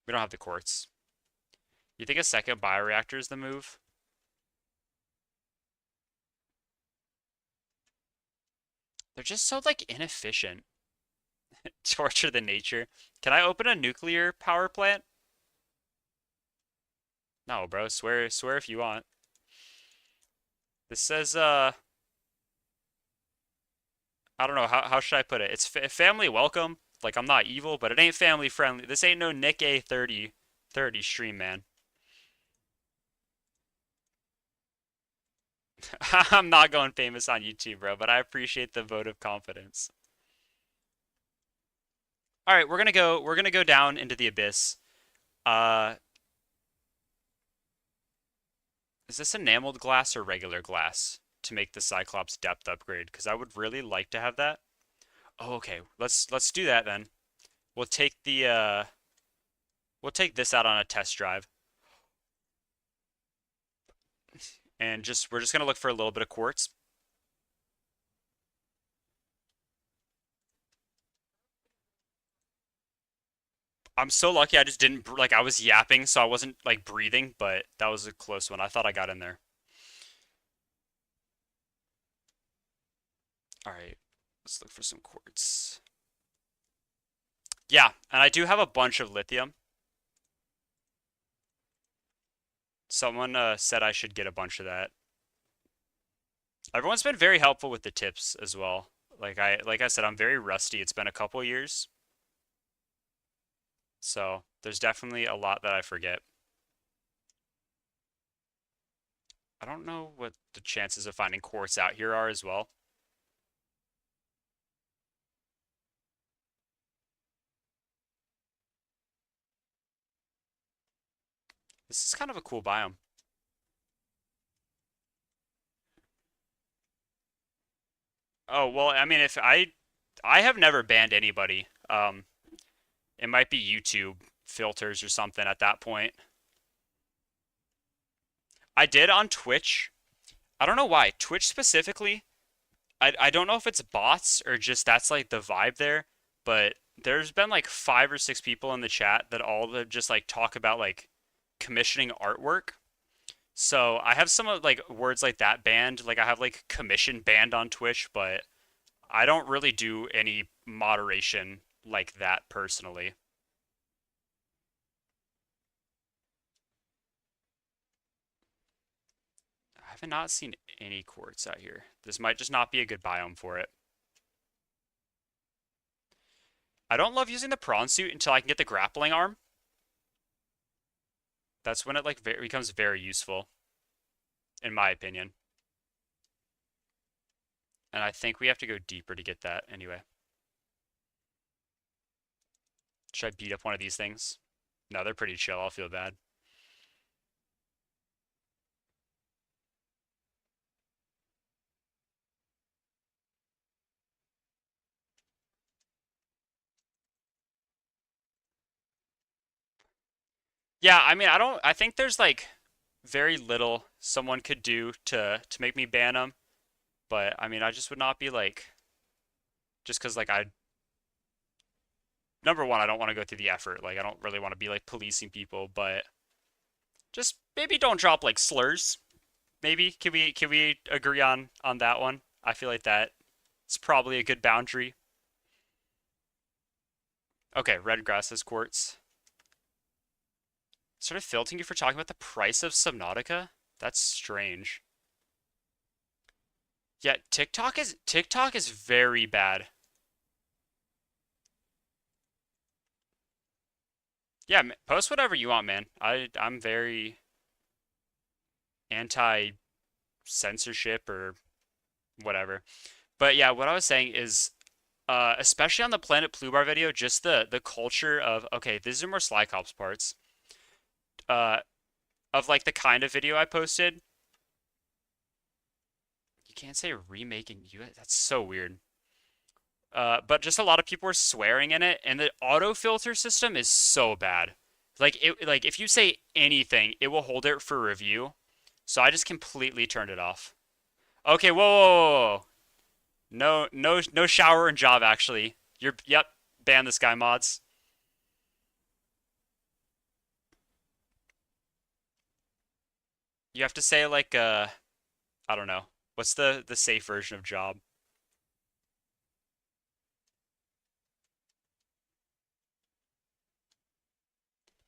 We don't have the quartz. You think a second bioreactor is the move? They're just so like inefficient. Torture the nature. Can I open a nuclear power plant? No, bro. Swear if you want. This says I don't know how should I put it? It's family welcome. Like I'm not evil, but it ain't family friendly. This ain't no Nick A 30 stream, man. I'm not going famous on YouTube, bro, but I appreciate the vote of confidence. All right, we're gonna go down into the abyss. Uh, is this enameled glass or regular glass to make the Cyclops depth upgrade? Because I would really like to have that. Oh, okay. Let's do that then. We'll take the we'll take this out on a test drive and just we're just gonna look for a little bit of quartz. I'm so lucky I just didn't like I was yapping, so I wasn't like breathing, but that was a close one. I thought I got in there. All right, let's look for some quartz. Yeah, and I do have a bunch of lithium. Someone said I should get a bunch of that. Everyone's been very helpful with the tips as well. Like I said, I'm very rusty. It's been a couple years, so there's definitely a lot that I forget. I don't know what the chances of finding quartz out here are as well. This is kind of a cool biome. Oh, well, I mean, if I have never banned anybody. It might be YouTube filters or something at that point. I did on Twitch. I don't know why. Twitch specifically, I don't know if it's bots or just that's like the vibe there, but there's been like 5 or 6 people in the chat that all have just like talk about like commissioning artwork. So I have some of like words like that banned. Like I have like commission banned on Twitch, but I don't really do any moderation like that personally. I have not seen any quartz out here. This might just not be a good biome for it. I don't love using the prawn suit until I can get the grappling arm. That's when it like becomes very useful, in my opinion. And I think we have to go deeper to get that anyway. Should I beat up one of these things? No, they're pretty chill. I'll feel bad. Yeah, I mean, I think there's like very little someone could do to make me ban them, but I mean, I just would not be like just because like I number one, I don't want to go through the effort. Like I don't really want to be like policing people, but just maybe don't drop like slurs. Maybe can we agree on that one? I feel like that it's probably a good boundary. Okay, red grass is quartz. Sort of filtering you for talking about the price of Subnautica? That's strange. Yeah, TikTok is very bad. Yeah, post whatever you want, man. I'm very anti censorship or whatever. But yeah, what I was saying is especially on the Planet Plubar video, just the culture of okay, these are more Sly Cops parts. Uh of like the kind of video I posted. You can't say remaking you. That's so weird. But just a lot of people were swearing in it, and the auto filter system is so bad. Like if you say anything, it will hold it for review. So I just completely turned it off. Okay, whoa, whoa, whoa, whoa. No, no, no shower and job actually. Yep, ban this guy mods. You have to say like I don't know. What's the safe version of job?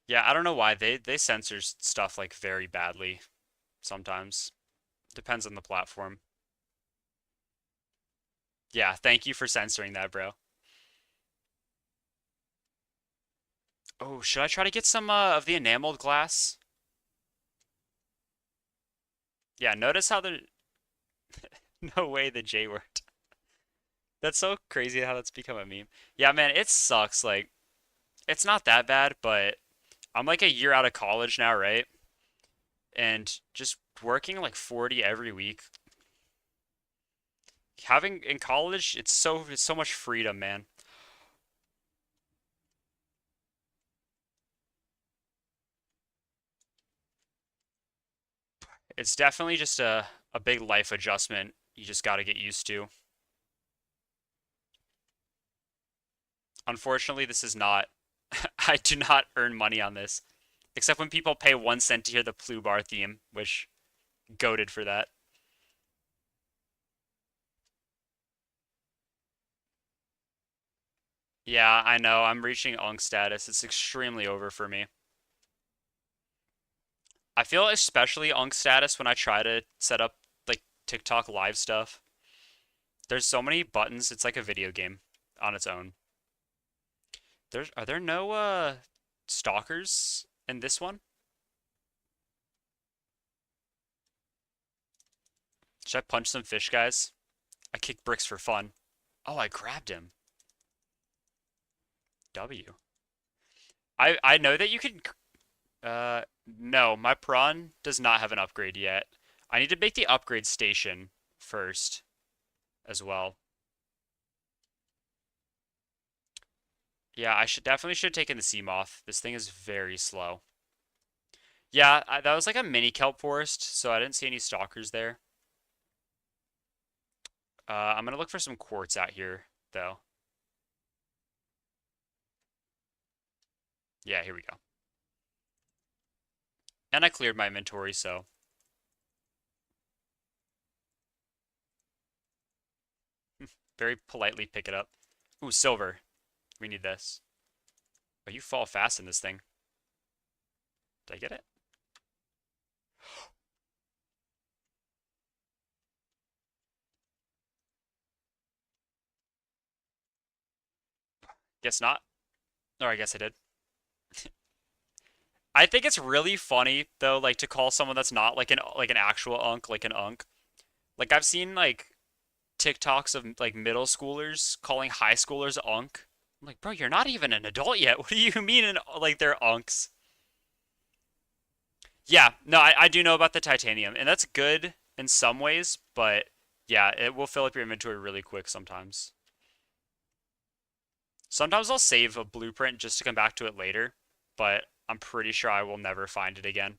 Yeah, I don't know why they censor stuff like very badly sometimes. Depends on the platform. Yeah, thank you for censoring that, bro. Oh, should I try to get some of the enameled glass? Yeah, notice how the no way the J worked. That's so crazy how that's become a meme. Yeah, man, it sucks. Like, it's not that bad, but I'm like a year out of college now, right? And just working like 40 every week. Having in college, it's so much freedom, man. It's definitely just a big life adjustment you just got to get used to. Unfortunately, this is not I do not earn money on this, except when people pay 1 cent to hear the Plu Bar theme, which goaded for that. Yeah, I know. I'm reaching Unk status. It's extremely over for me. I feel especially Unk status when I try to set up like TikTok live stuff. There's so many buttons. It's like a video game on its own. Are there no stalkers in this one? Should I punch some fish guys? I kick bricks for fun. Oh, I grabbed him. W. I know that you can no, my prawn does not have an upgrade yet. I need to make the upgrade station first as well. Yeah, I should definitely should have taken the sea moth. This thing is very slow. Yeah, that was like a mini kelp forest, so I didn't see any stalkers there. I'm gonna look for some quartz out here, though. Yeah, here we go. And I cleared my inventory, so very politely pick it up. Ooh, silver. We need this. Oh, you fall fast in this thing. Did I get it? Guess not. Or I guess I did. I think it's really funny though, like to call someone that's not like an actual unk like an unk. Like I've seen like TikToks of like middle schoolers calling high schoolers unk. I'm like, bro, you're not even an adult yet. What do you mean like they're unks? Yeah, no, I do know about the titanium, and that's good in some ways, but yeah, it will fill up your inventory really quick sometimes. Sometimes I'll save a blueprint just to come back to it later, but I'm pretty sure I will never find it again.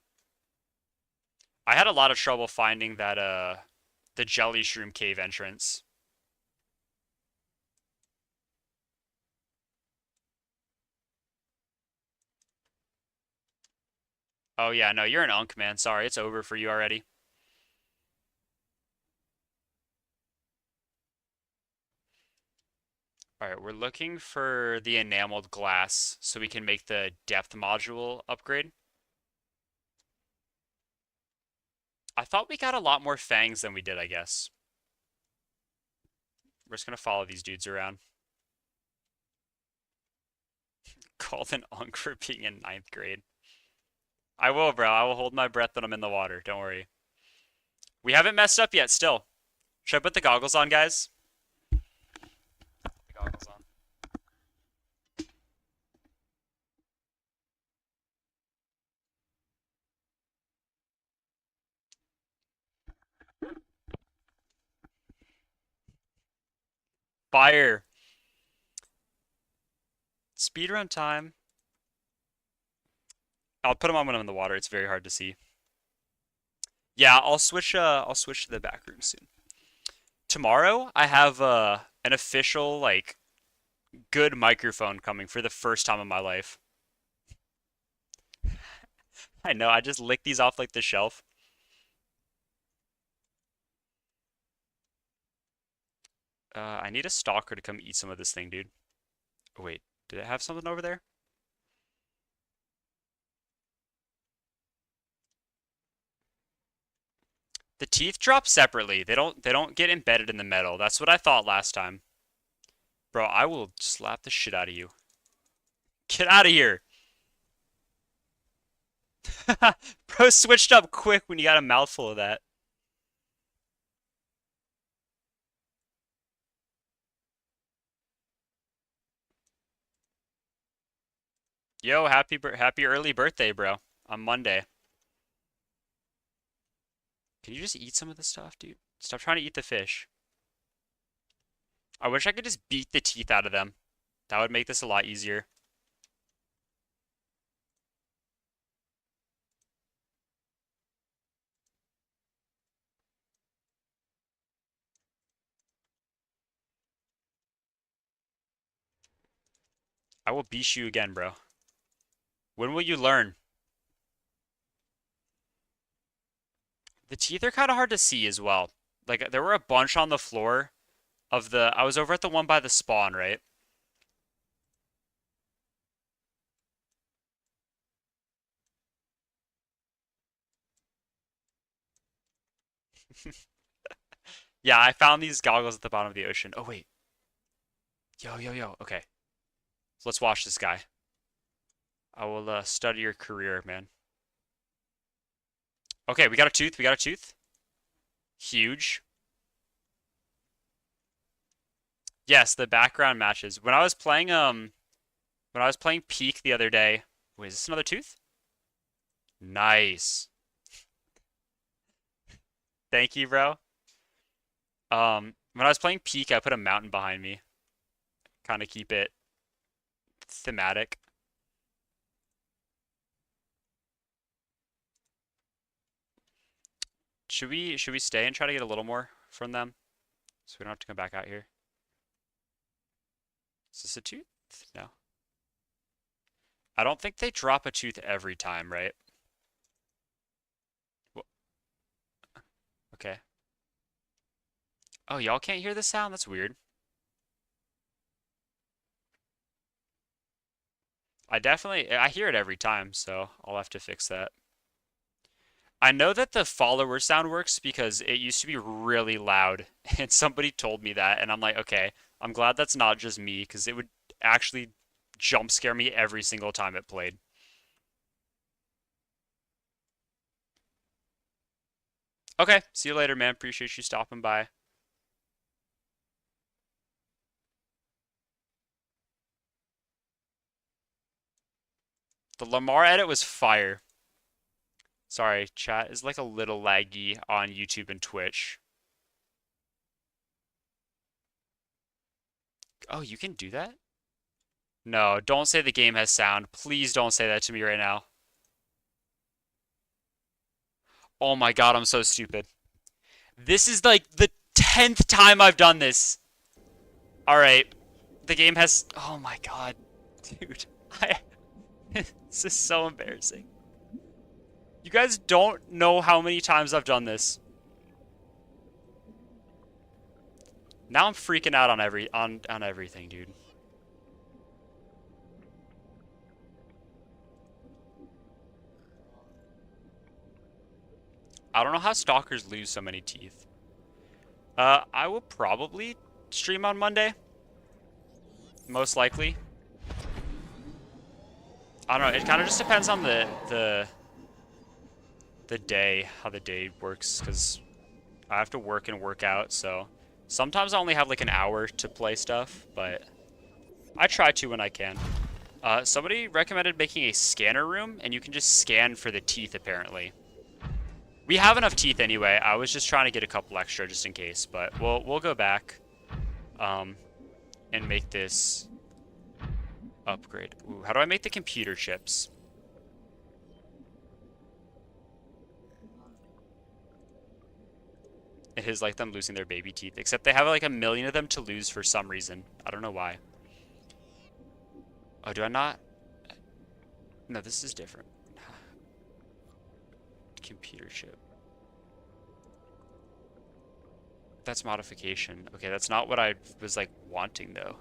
I had a lot of trouble finding that the jelly shroom cave entrance. Oh yeah, no, you're an unk, man. Sorry, it's over for you already. All right, we're looking for the enameled glass so we can make the depth module upgrade. I thought we got a lot more fangs than we did, I guess. We're just gonna follow these dudes around. Called an unk for being in ninth grade. I will, bro. I will hold my breath when I'm in the water. Don't worry. We haven't messed up yet, still. Should I put the goggles on, guys? The goggles on. Fire. Speedrun time. I'll put them on when I'm in the water. It's very hard to see. Yeah, I'll switch to the back room soon. Tomorrow I have an official like good microphone coming for the first time in my life. I know, I just licked these off like the shelf. I need a stalker to come eat some of this thing, dude. Oh, wait, did it have something over there? The teeth drop separately. They don't get embedded in the metal. That's what I thought last time. Bro, I will slap the shit out of you. Get out of here. Bro switched up quick when you got a mouthful of that. Yo, happy early birthday, bro. On Monday. Can you just eat some of this stuff, dude? Stop trying to eat the fish. I wish I could just beat the teeth out of them. That would make this a lot easier. I will beat you again, bro. When will you learn? The teeth are kind of hard to see as well. Like there were a bunch on the floor of the I was over at the one by the spawn, right? Yeah, I found these goggles at the bottom of the ocean. Oh wait. Yo, yo, yo. Okay. So let's watch this guy. I will study your career, man. Okay, we got a tooth. We got a tooth. Huge. Yes, the background matches. When I was playing Peak the other day. Wait, is this another tooth? Nice. Thank you, bro. When I was playing Peak, I put a mountain behind me. Kind of keep it thematic. Should we stay and try to get a little more from them? So we don't have to come back out here. Is this a tooth? No. I don't think they drop a tooth every time, right? Okay. Oh, y'all can't hear the sound? That's weird. I hear it every time, so I'll have to fix that. I know that the follower sound works because it used to be really loud, and somebody told me that, and I'm like, okay, I'm glad that's not just me, because it would actually jump scare me every single time it played. Okay, see you later, man. Appreciate you stopping by. The Lamar edit was fire. Sorry, chat is like a little laggy on YouTube and Twitch. Oh, you can do that? No, don't say the game has sound. Please don't say that to me right now. Oh my God, I'm so stupid. This is like the 10th time I've done this. All right. The game has... Oh my God. Dude. This is so embarrassing. You guys don't know how many times I've done this. Now I'm freaking out on everything, dude. I don't know how stalkers lose so many teeth. I will probably stream on Monday. Most likely. I don't know. It kind of just depends on the day, how the day works, because I have to work and work out, so sometimes I only have like an hour to play stuff, but I try to when I can. Somebody recommended making a scanner room, and you can just scan for the teeth, apparently. We have enough teeth anyway. I was just trying to get a couple extra just in case, but we'll go back and make this upgrade. Ooh, how do I make the computer chips? It is like them losing their baby teeth, except they have like a million of them to lose for some reason. I don't know why. Oh, do I not? No, this is different. Computer chip. That's modification. Okay, that's not what I was like wanting though.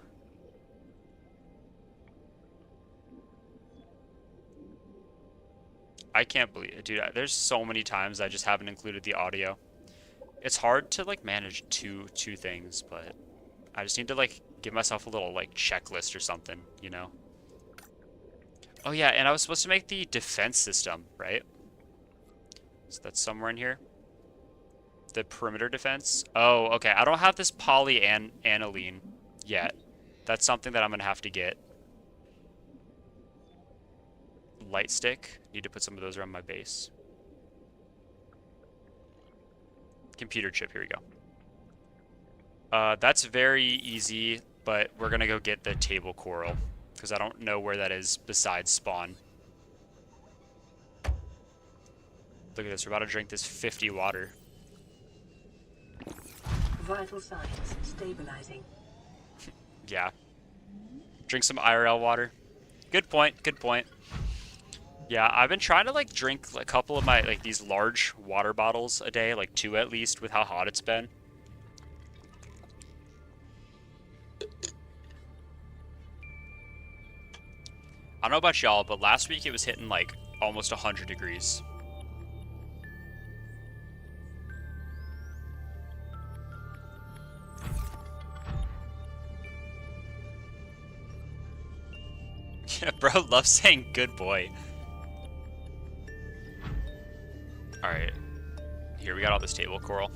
I can't believe it, dude. There's so many times I just haven't included the audio. It's hard to like manage two things, but I just need to like give myself a little like checklist or something, you know? Oh yeah, and I was supposed to make the defense system, right? So that's somewhere in here. The perimeter defense. Oh, okay. I don't have this polyaniline yet. That's something that I'm gonna have to get. Light stick. Need to put some of those around my base. Computer chip. Here we go. That's very easy, but we're gonna go get the table coral because I don't know where that is besides spawn. Look at this. We're about to drink this 50 water. Vital signs stabilizing. Yeah. Drink some IRL water. Good point. Good point. Yeah, I've been trying to like drink a couple of my like these large water bottles a day, like 2 at least, with how hot it's been. I don't know about y'all, but last week it was hitting like almost 100 degrees. Yeah, bro, love saying good boy. Alright. Here, we got all this table coral.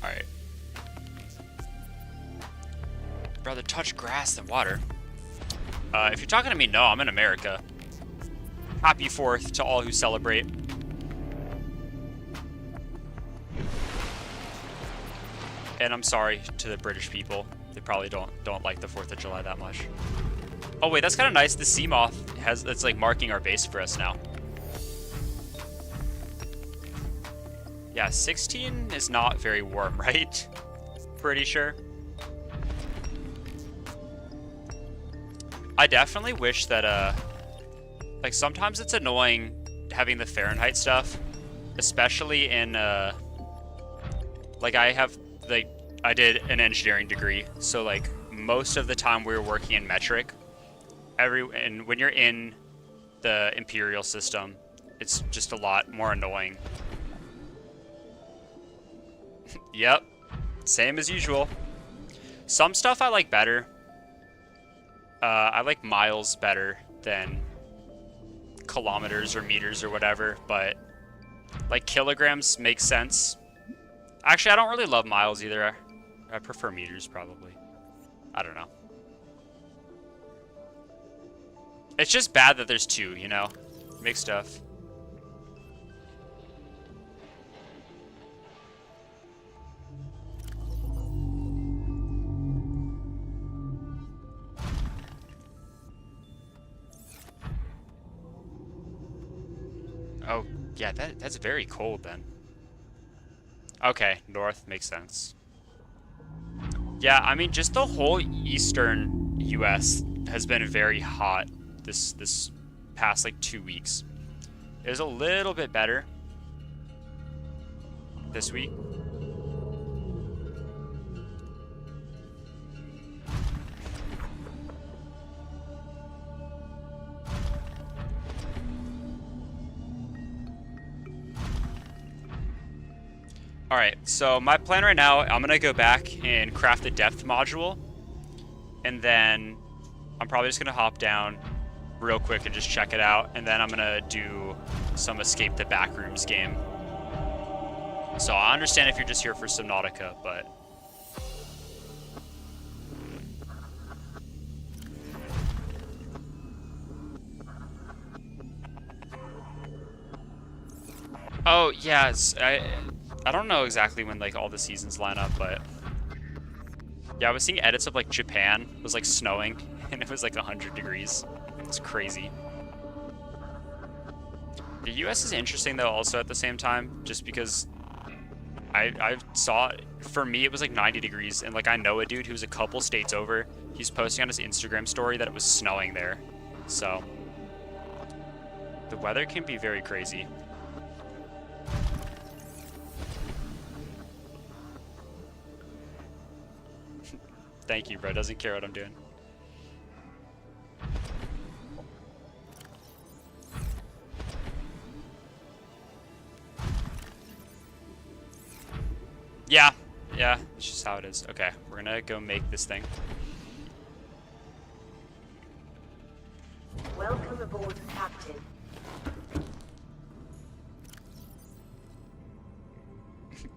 Alright. Rather touch grass than water. If you're talking to me, no, I'm in America. Happy 4th to all who celebrate. And I'm sorry to the British people. They probably don't like the 4th of July that much. Oh wait, that's kind of nice. The sea moth it's like marking our base for us now. Yeah, 16 is not very warm, right? Pretty sure. I definitely wish that like sometimes it's annoying having the Fahrenheit stuff, especially in like I did an engineering degree, so like most of the time we were working in metric. And when you're in the imperial system, it's just a lot more annoying. Yep, same as usual. Some stuff I like better. I like miles better than kilometers or meters or whatever, but like kilograms makes sense. Actually, I don't really love miles either. I prefer meters probably. I don't know. It's just bad that there's 2, you know? Make stuff. Oh, yeah, that's very cold then. Okay, north makes sense. Yeah, I mean, just the whole eastern US has been very hot this past like 2 weeks. It was a little bit better this week. Alright, so my plan right now, I'm gonna go back and craft the depth module, and then I'm probably just gonna hop down real quick and just check it out, and then I'm gonna do some Escape the Backrooms game. So I understand if you're just here for Subnautica, but... Oh, yeah, I don't know exactly when like all the seasons line up, but yeah, I was seeing edits of like Japan was like snowing and it was like 100 degrees. It's crazy. The US is interesting though also at the same time, just because I saw, for me it was like 90 degrees, and like I know a dude who's a couple states over, he's posting on his Instagram story that it was snowing there. So the weather can be very crazy. Thank you, bro. Doesn't care what I'm doing. Yeah, it's just how it is. Okay, we're gonna go make this thing. Welcome aboard, Captain.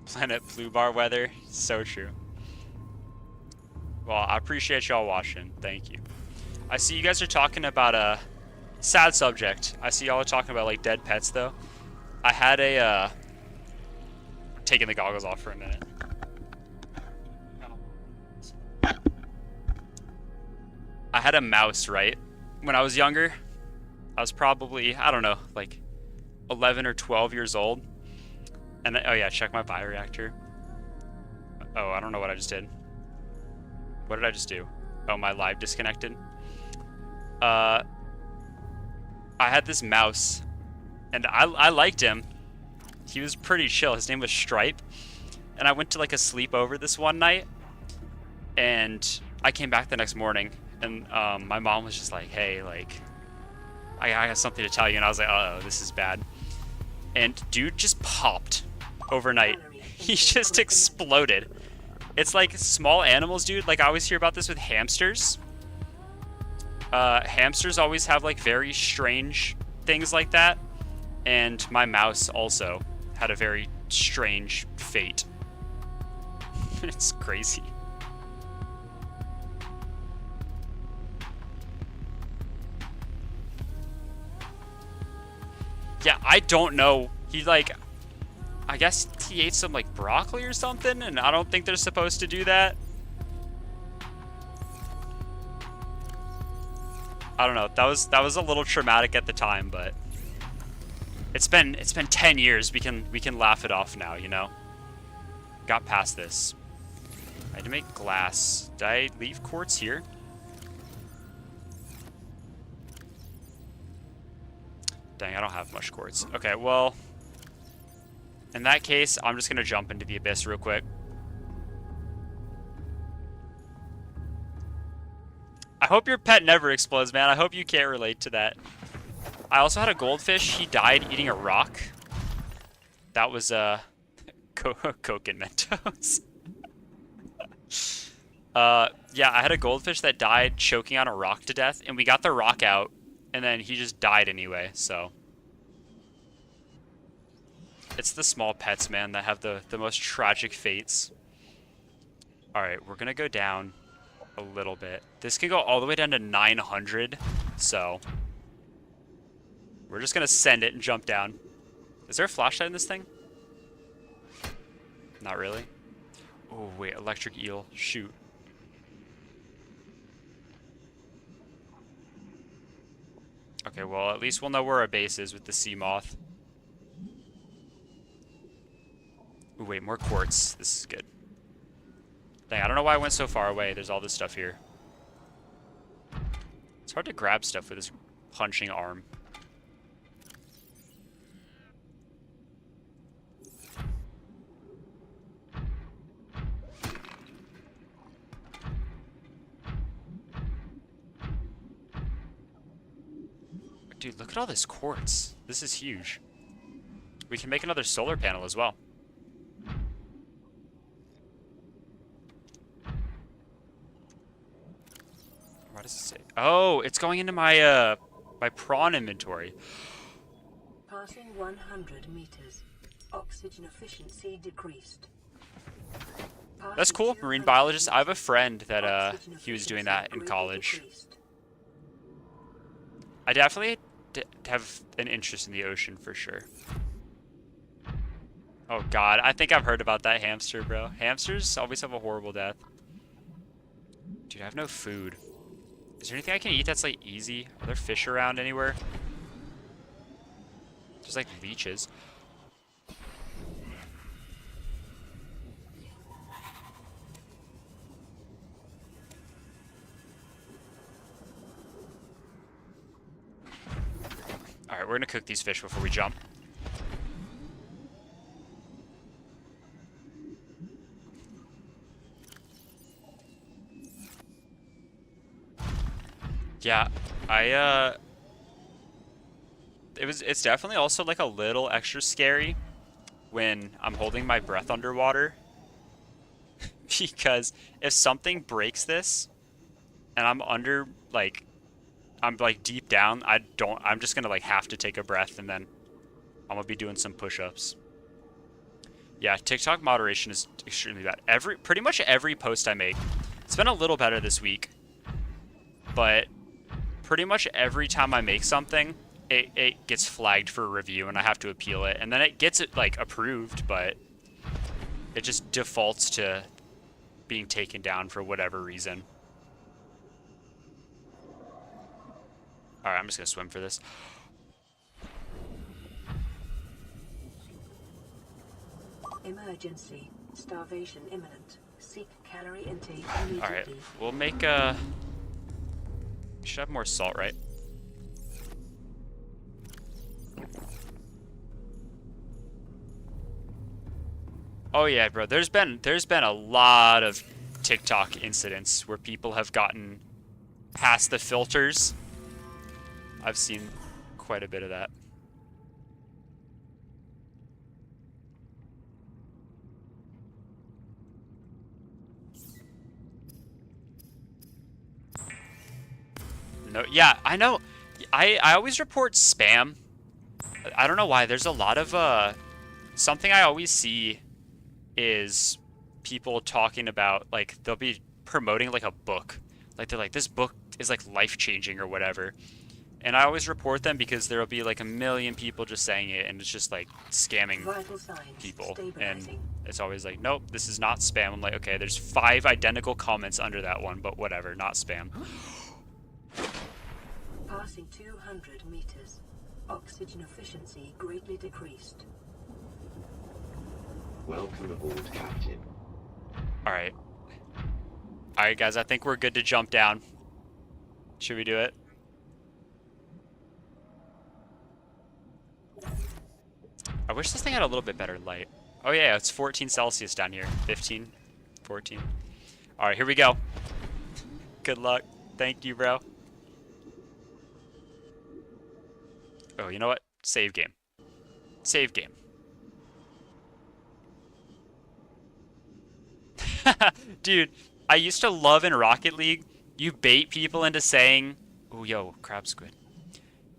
Planet Blue Bar weather. So true. Well, I appreciate y'all watching. Thank you. I see you guys are talking about a sad subject. I see y'all are talking about like dead pets though. I had a taking the goggles off for a minute. I had a mouse, right? When I was younger, I was probably, I don't know, like 11 or 12 years old. And oh yeah, check my bioreactor. Oh, I don't know what I just did. What did I just do? Oh, my live disconnected. I had this mouse, and I liked him. He was pretty chill. His name was Stripe. And I went to like a sleepover this one night, and I came back the next morning, and my mom was just like, hey, like, I got something to tell you. And I was like, uh-oh, this is bad. And dude just popped overnight. He just exploded. It's like small animals, dude. Like, I always hear about this with hamsters. Hamsters always have like very strange things like that. And my mouse also had a very strange fate. It's crazy. Yeah, I don't know. He like, I guess he ate some like broccoli or something, and I don't think they're supposed to do that. I don't know. That was a little traumatic at the time, but it's been 10 years. We can laugh it off now, you know. Got past this. I had to make glass. Did I leave quartz here? Dang, I don't have much quartz. Okay, well, in that case, I'm just gonna jump into the abyss real quick. I hope your pet never explodes, man. I hope you can't relate to that. I also had a goldfish. He died eating a rock. That was, Coke and Mentos. Yeah, I had a goldfish that died choking on a rock to death, and we got the rock out, and then he just died anyway, so. It's the small pets, man, that have the most tragic fates. Alright, we're gonna go down a little bit. This can go all the way down to 900, so. We're just gonna send it and jump down. Is there a flashlight in this thing? Not really. Oh, wait, electric eel. Shoot. Okay, well, at least we'll know where our base is with the sea moth. Ooh, wait, more quartz. This is good. Dang, I don't know why I went so far away. There's all this stuff here. It's hard to grab stuff with this punching arm. Dude, look at all this quartz. This is huge. We can make another solar panel as well. What does it say? Oh, it's going into my my prawn inventory. Passing 100 meters. Oxygen efficiency decreased. That's cool, marine biologist. I have a friend that he was doing that in college. I definitely have an interest in the ocean for sure. Oh god, I think I've heard about that hamster, bro. Hamsters always have a horrible death. Dude, I have no food. Is there anything I can eat that's like easy? Are there fish around anywhere? There's like leeches. Alright, we're gonna cook these fish before we jump. Yeah, it's definitely also like a little extra scary when I'm holding my breath underwater. Because if something breaks this and I'm under I'm like deep down, I'm just gonna like have to take a breath and then I'm gonna be doing some push-ups. Yeah, TikTok moderation is extremely bad. Pretty much every post I make, it's been a little better this week, but pretty much every time I make something, it gets flagged for review and I have to appeal it, and then it gets it like approved, but it just defaults to being taken down for whatever reason. Alright, I'm just gonna swim for this. Emergency. Starvation imminent. Seek calorie intake immediately. Alright, we'll make a... We should have more salt, right? Oh yeah, bro. There's been a lot of TikTok incidents where people have gotten past the filters. I've seen quite a bit of that. No, yeah, I know. I always report spam. I don't know why. There's a lot of something I always see is people talking about, like, they'll be promoting like a book. Like they're like, this book is like life-changing or whatever. And I always report them because there'll be like a million people just saying it, and it's just like scamming people. And it's always like, nope, this is not spam. I'm like, okay, there's 5 identical comments under that one, but whatever, not spam. Passing 200 meters. Oxygen efficiency greatly decreased. Welcome aboard, Captain. Alright. Alright, guys, I think we're good to jump down. Should we do it? I wish this thing had a little bit better light. Oh yeah, it's 14 Celsius down here. 15, 14. Alright, here we go. Good luck. Thank you, bro. Oh, you know what? Save game. Save game. Dude, I used to love in Rocket League, you bait people into saying... Oh, yo, crab squid.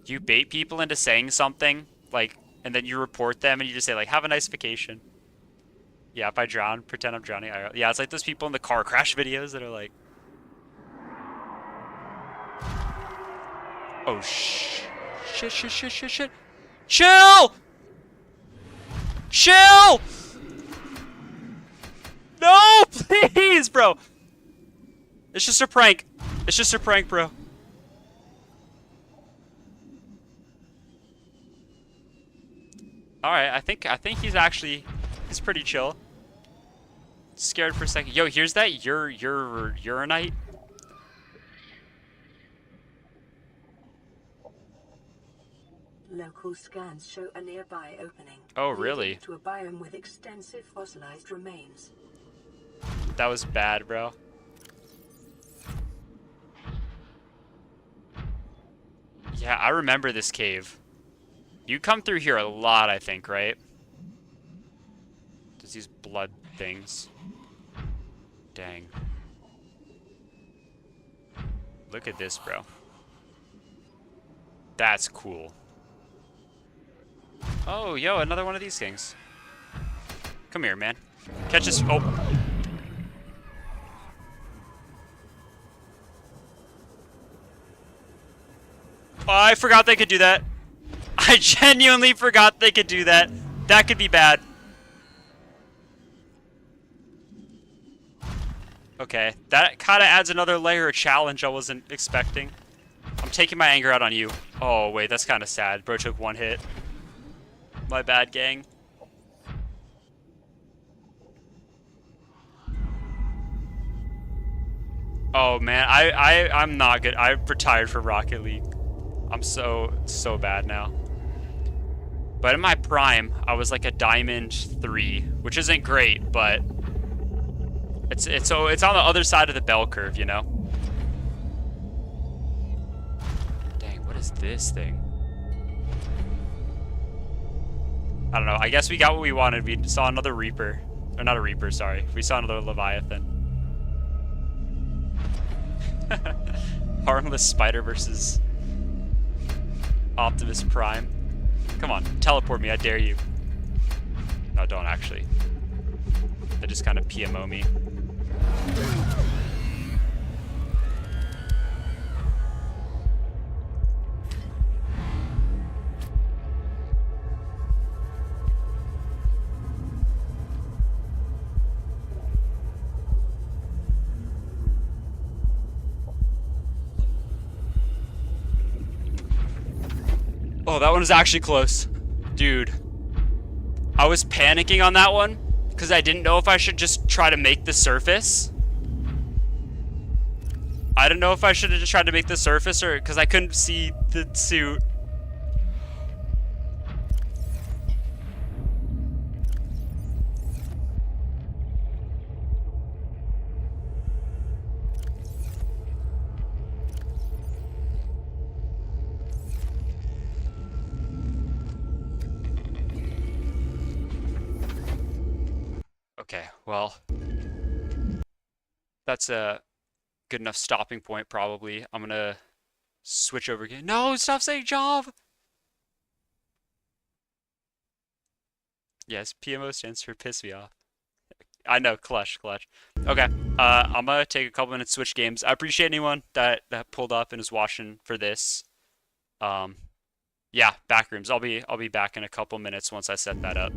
You bait people into saying something, like, and then you report them and you just say, like, have a nice vacation. Yeah, if I drown, pretend I'm drowning. Yeah, it's like those people in the car crash videos that are like... Oh, shit. Chill! Chill! No, please, bro. It's just a prank. It's just a prank, bro. All right, I think he's pretty chill. Scared for a second. Yo, here's that urinite. Local scans show a nearby opening. Oh, really? To a biome with extensive fossilized remains. That was bad, bro. Yeah, I remember this cave. You come through here a lot, I think, right? There's these blood things. Dang. Look at this, bro. That's cool. Oh, yo, another one of these things. Come here, man. Catch this. Oh. Oh, I forgot they could do that. I genuinely forgot they could do that. That could be bad. Okay, that kind of adds another layer of challenge I wasn't expecting. I'm taking my anger out on you. Oh, wait, that's kind of sad. Bro took 1 hit. My bad, gang. Oh, man, I'm not good. I retired from Rocket League. I'm so bad now. But in my prime, I was like a Diamond 3, which isn't great, but it's on the other side of the bell curve, you know? Dang, what is this thing? I don't know. I guess we got what we wanted. We saw another Reaper. Or not a Reaper, sorry. We saw another Leviathan. Harmless Spider versus Optimus Prime. Come on, teleport me, I dare you. No, don't actually. They just kind of PMO me. Oh, that one was actually close. Dude. I was panicking on that one because I didn't know if I should just try to make the surface. I don't know if I should have just tried to make the surface or because I couldn't see the suit. Okay, well, that's a good enough stopping point probably. I'm gonna switch over again. No, stop saying job! Yes, PMO stands for piss me off. I know, clutch. Okay, I'm gonna take a couple minutes, switch games. I appreciate anyone that pulled up and is watching for this. Um, yeah, backrooms. I'll be back in a couple minutes once I set that up.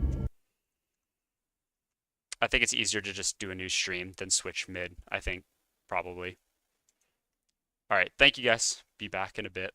I think it's easier to just do a new stream than switch mid. I think probably. All right, thank you guys. Be back in a bit.